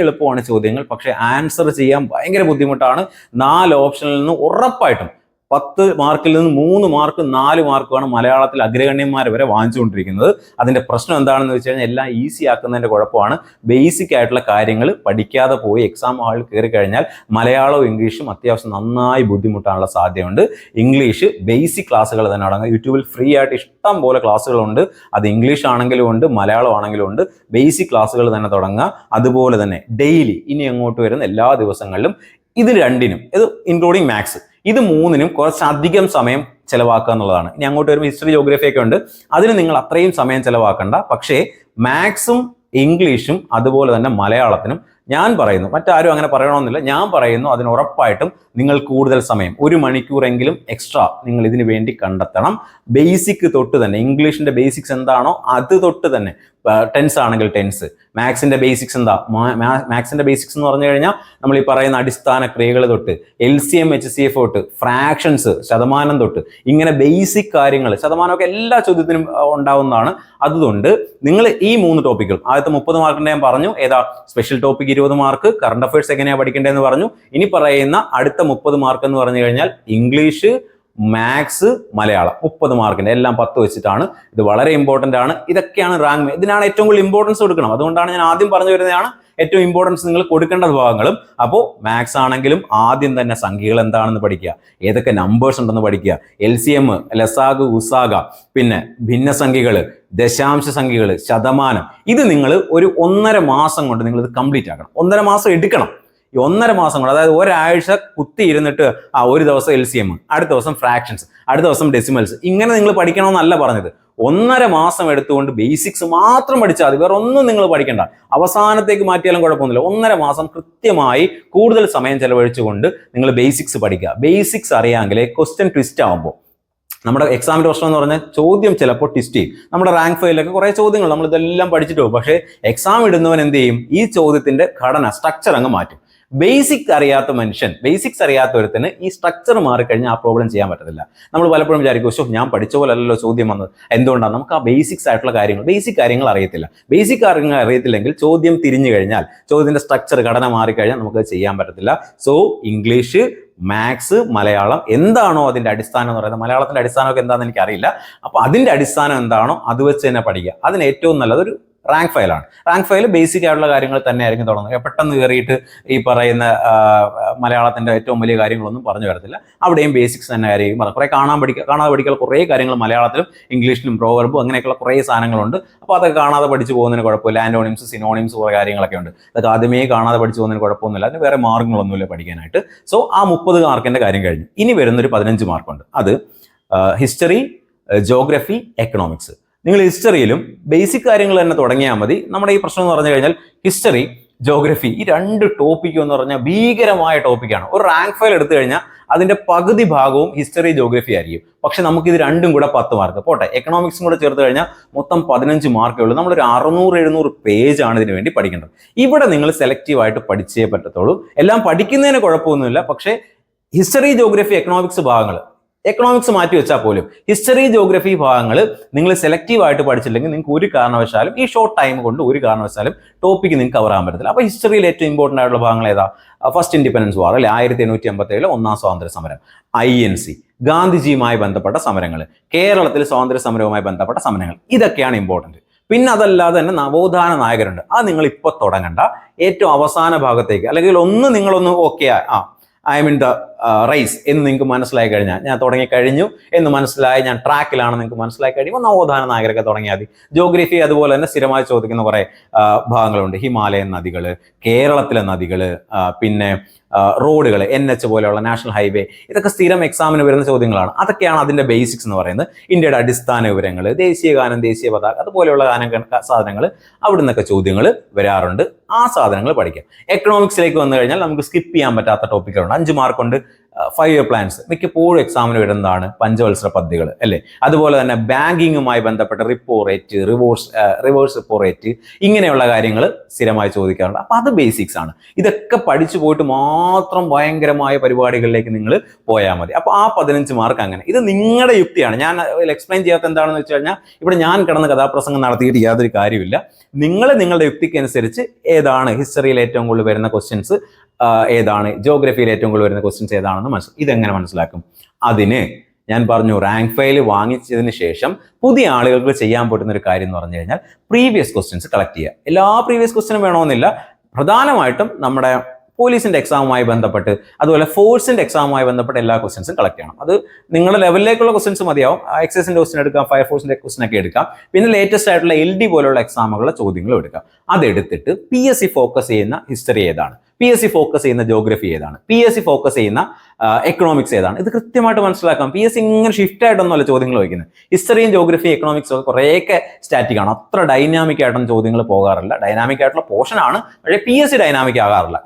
എളുപ്പമാണ് ചോദ്യങ്ങൾ. പക്ഷേ ആൻസർ ചെയ്യാൻ ഭയങ്കര ബുദ്ധിമുട്ടാണ്. 4 ഓപ്ഷനിൽ നിന്ന് ഉറപ്പായിട്ടും 10 മാർക്കിൽ നിന്ന് 3 മാർക്ക് 4 മാർക്കുമാണ് മലയാളത്തിൽ അഗ്രഗണ്യന്മാർ വരെ വാങ്ങിച്ചുകൊണ്ടിരിക്കുന്നത്. അതിന്റെ പ്രശ്നം എന്താണെന്ന് വെച്ച് കഴിഞ്ഞാൽ എല്ലാം ഈസി ആക്കുന്നതിന്റെ കുഴപ്പമാണ്. ബേസിക് ആയിട്ടുള്ള കാര്യങ്ങൾ പഠിക്കാതെ പോയി എക്സാം ഹാളിൽ കയറി കഴിഞ്ഞാൽ മലയാളവും ഇംഗ്ലീഷും അത്യാവശ്യം നന്നായി ബുദ്ധിമുട്ടാനുള്ള സാധ്യതയുണ്ട്. ഇംഗ്ലീഷ് ബേസിക് ക്ലാസ്സുകൾ തന്നെ അടങ്ങും. യൂട്യൂബിൽ ഫ്രീ ആയിട്ട് ഇഷ്ടം പോലെ ക്ലാസ്സുകളുണ്ട്. അത് ഇംഗ്ലീഷ് ആണെങ്കിലും ഉണ്ട്, മലയാളം ആണെങ്കിലും ഉണ്ട്. ബേസിക് ക്ലാസ്സുകൾ തന്നെ തുടങ്ങുക. അതുപോലെ തന്നെ ഡെയിലി ഇനി അങ്ങോട്ട് വരുന്ന എല്ലാ ദിവസങ്ങളിലും ഇത് രണ്ടിനും, ഇത് ഇൻക്ലൂഡിങ് മാത്സ്, ഇത് 3നും കുറച്ചധികം സമയം ചിലവാക്കുക എന്നുള്ളതാണ്. ഇനി അങ്ങോട്ട് വരുമ്പോൾ ഹിസ്റ്ററി, ജോഗ്രഫി ഒക്കെ ഉണ്ട്. അതിന് നിങ്ങൾ അത്രയും സമയം ചിലവാക്കണ്ട. പക്ഷേ മാത്സും ഇംഗ്ലീഷും അതുപോലെ തന്നെ മലയാളത്തിനും ഞാൻ പറയുന്നു, മറ്റാരും അങ്ങനെ പറയണമെന്നില്ല, ഞാൻ പറയുന്നു അതിന് ഉറപ്പായിട്ടും നിങ്ങൾ കൂടുതൽ സമയം 1 മണിക്കൂറെങ്കിലും എക്സ്ട്രാ നിങ്ങൾ ഇതിനു വേണ്ടി കണ്ടെത്തണം. ബേസിക് തൊട്ട് തന്നെ, ഇംഗ്ലീഷിന്റെ ബേസിക്സ് എന്താണോ അത് തൊട്ട് തന്നെ, ടെൻസ് ആണെങ്കിൽ ടെൻസ്, മാത്സിന്റെ ബേസിക്സ് എന്താ, മാത്സിന്റെ ബേസിക്സ് എന്ന് പറഞ്ഞു കഴിഞ്ഞാൽ നമ്മൾ ഈ പറയുന്ന അടിസ്ഥാന ക്രിയകൾ തൊട്ട് LCM HCF തൊട്ട് ഫ്രാക്ഷൻസ്, ശതമാനം തൊട്ട്, ഇങ്ങനെ ബേസിക് കാര്യങ്ങൾ, ശതമാനമൊക്കെ എല്ലാ ചോദ്യത്തിനും ഉണ്ടാവുന്നതാണ്. അതുകൊണ്ട് നിങ്ങൾ ഈ 3 ടോപ്പിക്കും, ആദ്യത്തെ 30 മാർക്കിന്റെ ഞാൻ പറഞ്ഞു, ഏതാ special topic 20 mark, current affairs എങ്ങനെയാണ് പഠിക്കേണ്ടതെന്ന് പറഞ്ഞു. ഇനി പറയുന്ന അടുത്ത 30 മാർക്ക് എന്ന് പറഞ്ഞു കഴിഞ്ഞാൽ ഇംഗ്ലീഷ്, മാത്സ്, മലയാളം 30 മാർക്കിന്റെ, എല്ലാം 10 വെച്ചിട്ടാണ്. ഇത് വളരെ ഇമ്പോർട്ടന്റ് ആണ്. ഇതൊക്കെയാണ് റാങ്ക്. ഇതിനാണ് ഏറ്റവും കൂടുതൽ ഇമ്പോർട്ടൻസ് കൊടുക്കണം. അതുകൊണ്ടാണ് ഞാൻ ആദ്യം പറഞ്ഞു വരുന്നതാണ് ഏറ്റവും ഇമ്പോർട്ടൻസ് നിങ്ങൾ കൊടുക്കേണ്ട ഭാഗങ്ങളും. അപ്പോൾ മാത്സ് ആണെങ്കിലും ആദ്യം തന്നെ സംഖ്യകൾ എന്താണെന്ന് പഠിക്കുക, ഏതൊക്കെ നമ്പേഴ്സ് ഉണ്ടെന്ന് പഠിക്കുക, LCM, ലസാഗു, ഉസാഗ, പിന്നെ ഭിന്നസംഖ്യകൾ, ദശാംശ സംഖ്യകൾ, ശതമാനം. ഇത് നിങ്ങൾ ഒരു 1.5 മാസം കൊണ്ട് നിങ്ങൾ ഇത് കംപ്ലീറ്റ് ആക്കണം. 1.5 മാസം എടുക്കണം. ഈ 1.5 മാസം കൊണ്ട്, അതായത് ഒരാഴ്ച കുത്തി ഇരുന്നിട്ട് ഒരു ദിവസം LCM, അടുത്ത ദിവസം ഫ്രാക്ഷൻസ്, അടുത്ത ദിവസം ഡെസിമൽസ്, ഇങ്ങനെ നിങ്ങൾ പഠിക്കണമെന്നല്ല പറഞ്ഞത്. 1.5 മാസം എടുത്തുകൊണ്ട് ബേസിക്സ് മാത്രം പഠിച്ചാൽ മതി. വേറെ ഒന്നും നിങ്ങൾ പഠിക്കണ്ട. അവസാനത്തേക്ക് മാറ്റിയാലും കുഴപ്പമൊന്നുമില്ല. 1.5 മാസം കൃത്യമായി കൂടുതൽ സമയം ചെലവഴിച്ചുകൊണ്ട് നിങ്ങൾ ബേസിക്സ് പഠിക്കുക. ബേസിക്സ് അറിയാമെങ്കിൽ ക്വസ്റ്റ്യൻ ട്വിസ്റ്റ് ആകുമ്പോൾ, നമ്മുടെ എക്സാമിന്റെ പ്രശ്നം എന്ന് പറഞ്ഞാൽ ചോദ്യം ചിലപ്പോൾ ട്വിസ്റ്റ് ചെയ്യും. നമ്മുടെ റാങ്ക് ഫയലിലൊക്കെ കുറേ ചോദ്യങ്ങൾ നമ്മൾ ഇതെല്ലാം പഠിച്ചിട്ട് പോകും. പക്ഷേ എക്സാം ഇടുന്നവൻ എന്ത് ചെയ്യും, ഈ ചോദ്യത്തിന്റെ ഘടന, സ്ട്രക്ചർ അങ്ങ് മാറ്റും. ബേസിക് അറിയാത്ത മനുഷ്യൻ, ബേസിക്സ് അറിയാത്തവരത്തിന് ഈ സ്ട്രക്ചർ മാറിക്കഴിഞ്ഞാൽ ആ പ്രോബ്ലം ചെയ്യാൻ പറ്റത്തില്ല. നമ്മൾ പലപ്പോഴും വിചാരിക്കും, ഞാൻ പഠിച്ച പോലെ അല്ലല്ലോ ചോദ്യം വന്നത്. എന്തുകൊണ്ടാണ്? നമുക്ക് ആ ബേസിക്സ് ആയിട്ടുള്ള കാര്യങ്ങൾ, ബേസിക് കാര്യങ്ങൾ അറിയത്തില്ല. ബേസിക് കാര്യങ്ങൾ അറിയത്തില്ലെങ്കിൽ ചോദ്യം തിരിഞ്ഞു കഴിഞ്ഞാൽ, ചോദ്യത്തിന്റെ സ്ട്രക്ചർ, ഘടന മാറിക്കഴിഞ്ഞാൽ നമുക്കത് ചെയ്യാൻ പറ്റത്തില്ല. സോ ഇംഗ്ലീഷ്, മാത്സ്, മലയാളം എന്താണോ അതിന്റെ അടിസ്ഥാനം എന്ന് പറയുന്നത്, മലയാളത്തിന്റെ അടിസ്ഥാനമൊക്കെ എന്താണെന്ന് എനിക്കറിയില്ല. അപ്പോൾ അതിന്റെ അടിസ്ഥാനം എന്താണോ അത് വെച്ച് തന്നെ പഠിക്കുക. അതിന് ഏറ്റവും നല്ലതൊരു റാങ്ക് ഫയലാണ്. റാങ്ക് ഫയൽ ബേസിക് ആയിട്ടുള്ള കാര്യങ്ങൾ തന്നെ ആയിരിക്കും തുടങ്ങുന്നത്. പെട്ടെന്ന് കയറിയിട്ട് ഈ പറയുന്ന മലയാളത്തിന്റെ ഏറ്റവും വലിയ കാര്യങ്ങളൊന്നും പറഞ്ഞു വരത്തില്ല. അവിടെയും ബേസിക്സ് തന്നെ ആയിരിക്കും. കുറേ കാണാതെ പഠിക്കാനുള്ള കുറേ കാര്യങ്ങൾ മലയാളത്തിലും ഇംഗ്ലീഷിലും പ്രോവർബും അങ്ങനെയൊക്കെയുള്ള കുറേ സാധനങ്ങളുണ്ട്. അപ്പോൾ അതൊക്കെ കാണാതെ പഠിച്ചു പോകുന്നതിന് കുഴപ്പമില്ല. ആന്റോണിംസ്, സിനോണിംസ്, കുറേ കാര്യങ്ങളൊക്കെ ഉണ്ട്. അതൊക്കെ ആദ്യമേ കാണാതെ പഠിച്ചു പോകുന്നതിന് കുഴപ്പമൊന്നുമില്ല. അതിന് വേറെ മാർഗങ്ങളൊന്നുമില്ല പഠിക്കാനായിട്ട്. സോ ആ 30 മാർക്കിന്റെ കാര്യം കഴിഞ്ഞു. ഇനി വരുന്നൊരു 15 മാർക്കുണ്ട്. അത് ഹിസ്റ്ററി, ജോഗ്രഫി, എക്കണോമിക്സ്. നിങ്ങൾ ഹിസ്റ്ററിയിലും ബേസിക് കാര്യങ്ങൾ തന്നെ തുടങ്ങിയാൽ മതി. നമ്മുടെ ഈ പ്രശ്നം എന്ന് പറഞ്ഞു കഴിഞ്ഞാൽ ഹിസ്റ്ററി, ജോഗ്രഫി, ഈ 2 ടോപ്പിക്ക് എന്ന് പറഞ്ഞാൽ ഭീകരമായ ടോപ്പിക്കാണ്. ഒരു റാങ്ക് ഫയൽ എടുത്തു കഴിഞ്ഞാൽ അതിന്റെ പകുതി ഭാഗവും ഹിസ്റ്ററി, ജോഗ്രഫി ആയിരിക്കും. പക്ഷെ നമുക്ക് ഇത് രണ്ടും കൂടെ 10 മാർക്ക് പോട്ടെ. എക്കണോമിക്സും കൂടെ ചേർത്ത് കഴിഞ്ഞാൽ മൊത്തം 15 മാർക്കേ ഉള്ളൂ. നമ്മളൊരു 600-700 പേജാണ് ഇതിനു വേണ്ടി പഠിക്കേണ്ടത്. ഇവിടെ നിങ്ങൾ സെലക്റ്റീവായിട്ട് പഠിച്ചേ പറ്റത്തുള്ളൂ. എല്ലാം പഠിക്കുന്നതിന് കുഴപ്പമൊന്നുമില്ല. പക്ഷേ ഹിസ്റ്ററി, ജോഗ്രഫി, എക്കണോമിക്സ് ഭാഗങ്ങൾ, എക്കണോമിക്സ് മാറ്റി വെച്ചാൽ പോലും ഹിസ്റ്ററി, ജോഗ്രഫി ഭാഗങ്ങൾ നിങ്ങൾ സെലക്റ്റീവായിട്ട് പഠിച്ചില്ലെങ്കിൽ നിങ്ങൾക്ക് ഒരു കാരണവശാലും ഈ ഷോർട്ട് ടൈം കൊണ്ട് ഒരു കാരണവശാലും ടോപ്പിക്ക് നിങ്ങൾക്ക് കവർ ആകാൻ പറ്റത്തില്ല. അപ്പോൾ ഹിസ്റ്ററിയിൽ ഏറ്റവും ഇമ്പോർട്ടൻ്റ് ആയിട്ടുള്ള ഭാഗങ്ങൾ ഏതാ? ഫസ്റ്റ് ഇൻഡിപെൻഡൻസ് വാർ അല്ലെ, 1857 ഒന്നാം സ്വാതന്ത്ര്യ സമരം, INC, ഗാന്ധിജിയുമായി ബന്ധപ്പെട്ട സമരങ്ങൾ, കേരളത്തിൽ സ്വാതന്ത്ര്യ സമരവുമായി ബന്ധപ്പെട്ട സമരങ്ങൾ, ഇതൊക്കെയാണ് ഇമ്പോർട്ടൻറ്റ്. പിന്നെ അതല്ലാതെ തന്നെ നവോത്ഥാന നായകരുണ്ട്. അത് നിങ്ങൾ ഇപ്പോൾ തുടങ്ങണ്ട. ഏറ്റവും അവസാന ഭാഗത്തേക്ക്, അല്ലെങ്കിൽ നിങ്ങളൊന്ന് okay I mean the rice എന്ന് നിങ്ങൾക്ക് മനസ്സിലായി കഴിഞ്ഞാൽ, ഞാൻ തുടങ്ങിക്കഴിഞ്ഞു എന്ന് മനസ്സിലായി, ഞാൻ ട്രാക്കിലാണെന്ന് നിങ്ങൾക്ക് മനസ്സിലായി കഴിയുമ്പോൾ നവോത്ഥാന നായകരൊക്കെ തുടങ്ങിയാൽ മതി. ജോഗ്രഫി അതുപോലെ തന്നെ സ്ഥിരമായി ചോദിക്കുന്ന കുറേ ഭാഗങ്ങളുണ്ട്. ഹിമാലയൻ നദികൾ, കേരളത്തിലെ നദികൾ, പിന്നെ റോഡുകൾ, NH പോലെയുള്ള നാഷണൽ ഹൈവേ, ഇതൊക്കെ സ്ഥിരം എക്സാമിന് വരുന്ന ചോദ്യങ്ങളാണ്. അതൊക്കെയാണ് അതിൻ്റെ ബേസിക്സ് എന്ന് പറയുന്നത്. ഇന്ത്യയുടെ അടിസ്ഥാന വിവരങ്ങൾ, ദേശീയ ഗാനം, ദേശീയ പതാക, അതുപോലെയുള്ള സാധനങ്ങൾ, അവിടെ നിന്നൊക്കെ ചോദ്യങ്ങൾ വരാറുണ്ട്. ആ സാധനങ്ങൾ പഠിക്കാം. എക്കണോമിക്സിലേക്ക് വന്നു കഴിഞ്ഞാൽ നമുക്ക് സ്കിപ്പ് ചെയ്യാൻ പറ്റാത്ത ടോപ്പിക്കുകളുണ്ട്. 5 മാർക്കുണ്ട്. 5 ഇയർ പ്ലാൻസ് മിക്കപ്പോഴും എക്സാമിന് വരുന്നതാണ് പഞ്ചവത്സര പദ്ധതികൾ അല്ലേ. അതുപോലെ തന്നെ ബാങ്കിങ്ങുമായി ബന്ധപ്പെട്ട repo rate, reverse repo rate, ഇങ്ങനെയുള്ള കാര്യങ്ങൾ സ്ഥിരമായി ചോദിക്കാറുണ്ട്. അപ്പോൾ അത് ബേസിക്സ് ആണ്. ഇതൊക്കെ പഠിച്ചു പോയിട്ട് മാത്രം ഭയങ്കരമായ പരിപാടികളിലേക്ക് നിങ്ങൾ പോയാൽ മതി. അപ്പോൾ ആ 15 മാർക്ക് അങ്ങനെ. ഇത് നിങ്ങളുടെ യുക്തിയാണ്. ഞാൻ എക്സ്പ്ലെയിൻ ചെയ്യാത്ത എന്താണെന്ന് വെച്ച് കഴിഞ്ഞാൽ ഇവിടെ ഞാൻ കിടന്ന് കഥാപ്രസംഗം നടത്തിയിട്ട് യാതൊരു കാര്യമില്ല. നിങ്ങളുടെ യുക്തിക്ക് അനുസരിച്ച് ഏതാണ് ഹിസ്റ്ററിയിൽ ഏറ്റവും കൂടുതൽ വരുന്ന ക്വസ്റ്റ്യൻസ്, ഏതാണ് ജിയോഗ്രഫിയിൽ ഏറ്റവും കൂടുതൽ വരുന്ന ക്വസ്റ്റ്യൻസ് ഏതാണെന്ന് ഇതെങ്ങനെ മനസ്സിലാക്കും? അതിന് ഞാൻ പറഞ്ഞു, റാങ്ക് ഫയൽ വാങ്ങിച്ചതിന് ശേഷം പുതിയ ആളുകൾക്ക് ചെയ്യാൻ പറ്റുന്ന ഒരു കാര്യം എന്ന് പറഞ്ഞു കഴിഞ്ഞാൽ പ്രീവിയസ് ക്വസ്റ്റ്യൻസ് കളക്ട് ചെയ്യുക. എല്ലാ പ്രീവിയസ് ക്വസ്റ്റ്യനും വേണമെന്നില്ല. പ്രധാനമായിട്ടും നമ്മുടെ പോലീസിന്റെ എക്സാമുമായി ബന്ധപ്പെട്ട്, അതുപോലെ ഫോഴ്സിന്റെ എക്സാമുമായി ബന്ധപ്പെട്ട് എല്ലാ ക്വസ്റ്റ്യൻസും കളക്ട് ചെയ്യണം. അത് നിങ്ങളുടെ ലെവലിലേക്കുള്ള ക്വസ്റ്റ്യൻസ് മതിയാവും. എക്സൈസിന്റെ ക്വസ്റ്റ്യൻ എടുക്കാം, ഫയർഫോഴ്സിന്റെ ക്വസ്റ്റ്യൻ ഒക്കെ എടുക്കാം. പിന്നെ ലേറ്റസ്റ്റ് ആയിട്ടുള്ള LD പോലുള്ള എക്സാമുകളുടെ ചോദ്യങ്ങളും എടുക്കാം. അതെടുത്തിട്ട് PSC ഫോക്കസ് ചെയ്യുന്ന ഹിസ്റ്ററി ഏതാണ്, PSC ഫോക്കസ് ചെയ്യുന്ന ജോഗ്രഫി ഏതാണ്, PSC ഫോക്കസ് ചെയ്യുന്ന എക്കണോമിക്സ് ഏതാണ്, ഇത് കൃത്യമായിട്ട് മനസ്സിലാക്കാം. PSC ഇങ്ങനെ ഷിഫ്റ്റ് ആയിട്ടൊന്നുമല്ല ചോദ്യങ്ങൾ വയ്ക്കുന്നത്. ഹിസ്റ്ററിയും ജോഗ്രഫിയും എക്കണോമിക്സും ഒക്കെ കുറേയൊക്കെ സ്റ്റാറ്റിക് ആണ്. അത്ര ഡൈനാമിക് ആയിട്ടൊന്നും ചോദ്യങ്ങൾ പോകാറില്ല. ഡൈനാമിക് ആയിട്ടുള്ള പോർഷൻ ആണ്, പക്ഷേ PSC ഡൈനാമിക് ആകാറില്ല.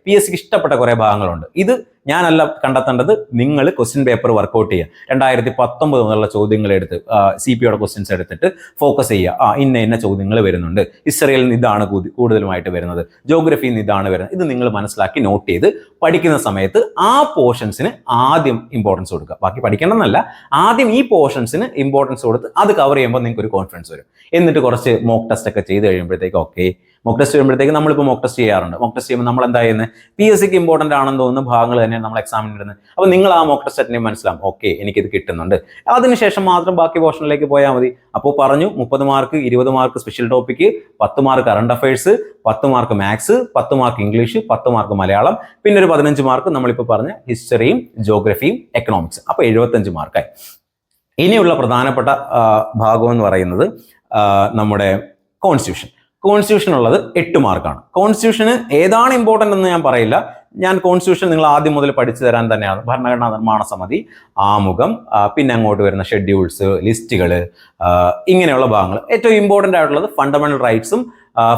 PSCക്ക് ഇഷ്ടപ്പെട്ട കുറേ ഭാഗങ്ങളുണ്ട്. ഇത് ഞാനല്ല കണ്ടെത്തേണ്ടത്, നിങ്ങൾ ക്വസ്റ്റ്യൻ പേപ്പർ വർക്കൗട്ട് ചെയ്യുക. 2019 മുതലുള്ള ചോദ്യങ്ങൾ എടുത്ത് CPയുടെ ക്വസ്റ്റ്യൻസ് എടുത്തിട്ട് ഫോക്കസ് ചെയ്യുക. ഇന്ന ചോദ്യങ്ങൾ വരുന്നുണ്ട്, ഹിസ്റ്ററിയിൽ നിന്ന് ഇതാണ് കൂടുതലുമായിട്ട് വരുന്നത്, ജോഗ്രഫിയിൽ നിന്ന് ഇതാണ് വരുന്നത്. ഇത് നിങ്ങൾ മനസ്സിലാക്കി നോട്ട് ചെയ്ത് പഠിക്കുന്ന സമയത്ത് ആ പോർഷൻസിന് ആദ്യം ഇമ്പോർട്ടൻസ് കൊടുക്കുക. ബാക്കി പഠിക്കണമെന്നല്ല, ആദ്യം ഈ പോർഷൻസിന് ഇമ്പോർട്ടൻസ് കൊടുത്ത് അത് കവർ ചെയ്യുമ്പോൾ നിങ്ങൾക്ക് ഒരു കോൺഫിഡൻസ് വരും. എന്നിട്ട് കുറച്ച് മോക്ക് ടെസ്റ്റ് ഒക്കെ ചെയ്ത് കഴിയുമ്പോഴത്തേക്ക് മോക്ക് ടെസ്റ്റ് വരുമ്പോഴത്തേക്ക് നമ്മളിപ്പോൾ മോക്ക് ടെസ്റ്റ് ചെയ്യാറുണ്ട്. മോക്ക് ടെസ്റ്റ് ചെയ്യുമ്പോൾ നമ്മൾ എന്താ ചെയ്യുന്നത്, PSCക്ക് ഇമ്പോർട്ടൻ്റ് ആണെന്ന് തോന്നുന്ന ഭാഗങ്ങൾ തന്നെ നമ്മൾ എക്സാമിന് ഇടുന്നത്. അപ്പോൾ നിങ്ങൾ ആ മോക്ക് ടെസ്റ്റ് അറ്റൻഡ് മനസ്സിലാവും, എനിക്കിത് കിട്ടുന്നുണ്ട്. അതിനുശേഷം മാത്രം ബാക്കി പോർഷനിലേക്ക് പോയാൽ മതി. അപ്പോൾ പറഞ്ഞു 30 mark, 20 mark special topic, 10 mark current affairs, 10 mark maths, 10 mark English, 10 mark Malayalam, പിന്നെ ഒരു 15 മാർക്ക് നമ്മളിപ്പോൾ പറഞ്ഞ ഹിസ്റ്ററിയും ജോഗ്രഫിയും എക്കണോമിക്സ്. അപ്പോൾ 75 മാർക്കായി. ഇനിയുള്ള പ്രധാനപ്പെട്ട ഭാഗം എന്ന് പറയുന്നത് നമ്മുടെ കോൺസ്റ്റിറ്റ്യൂഷൻ ഉള്ളത് 8 മാർക്കാണ്. കോൺസ്റ്റിറ്റ്യൂഷന് ഏതാണ് ഇമ്പോർട്ടൻ്റ് എന്ന് ഞാൻ പറയില്ല. ഞാൻ കോൺസ്റ്റിറ്റ്യൂഷൻ നിങ്ങൾ ആദ്യം മുതൽ പഠിച്ചു തരാൻ തന്നെയാണ്. ഭരണഘടനാ നിർമ്മാണ സമിതി, ആമുഖം, പിന്നെ അങ്ങോട്ട് വരുന്ന ഷെഡ്യൂൾസ്, ലിസ്റ്റുകൾ, ഇങ്ങനെയുള്ള ഭാഗങ്ങൾ. ഏറ്റവും ഇമ്പോർട്ടൻ്റ് ആയിട്ടുള്ളത് ഫണ്ടമെന്റൽ റൈറ്റ്സും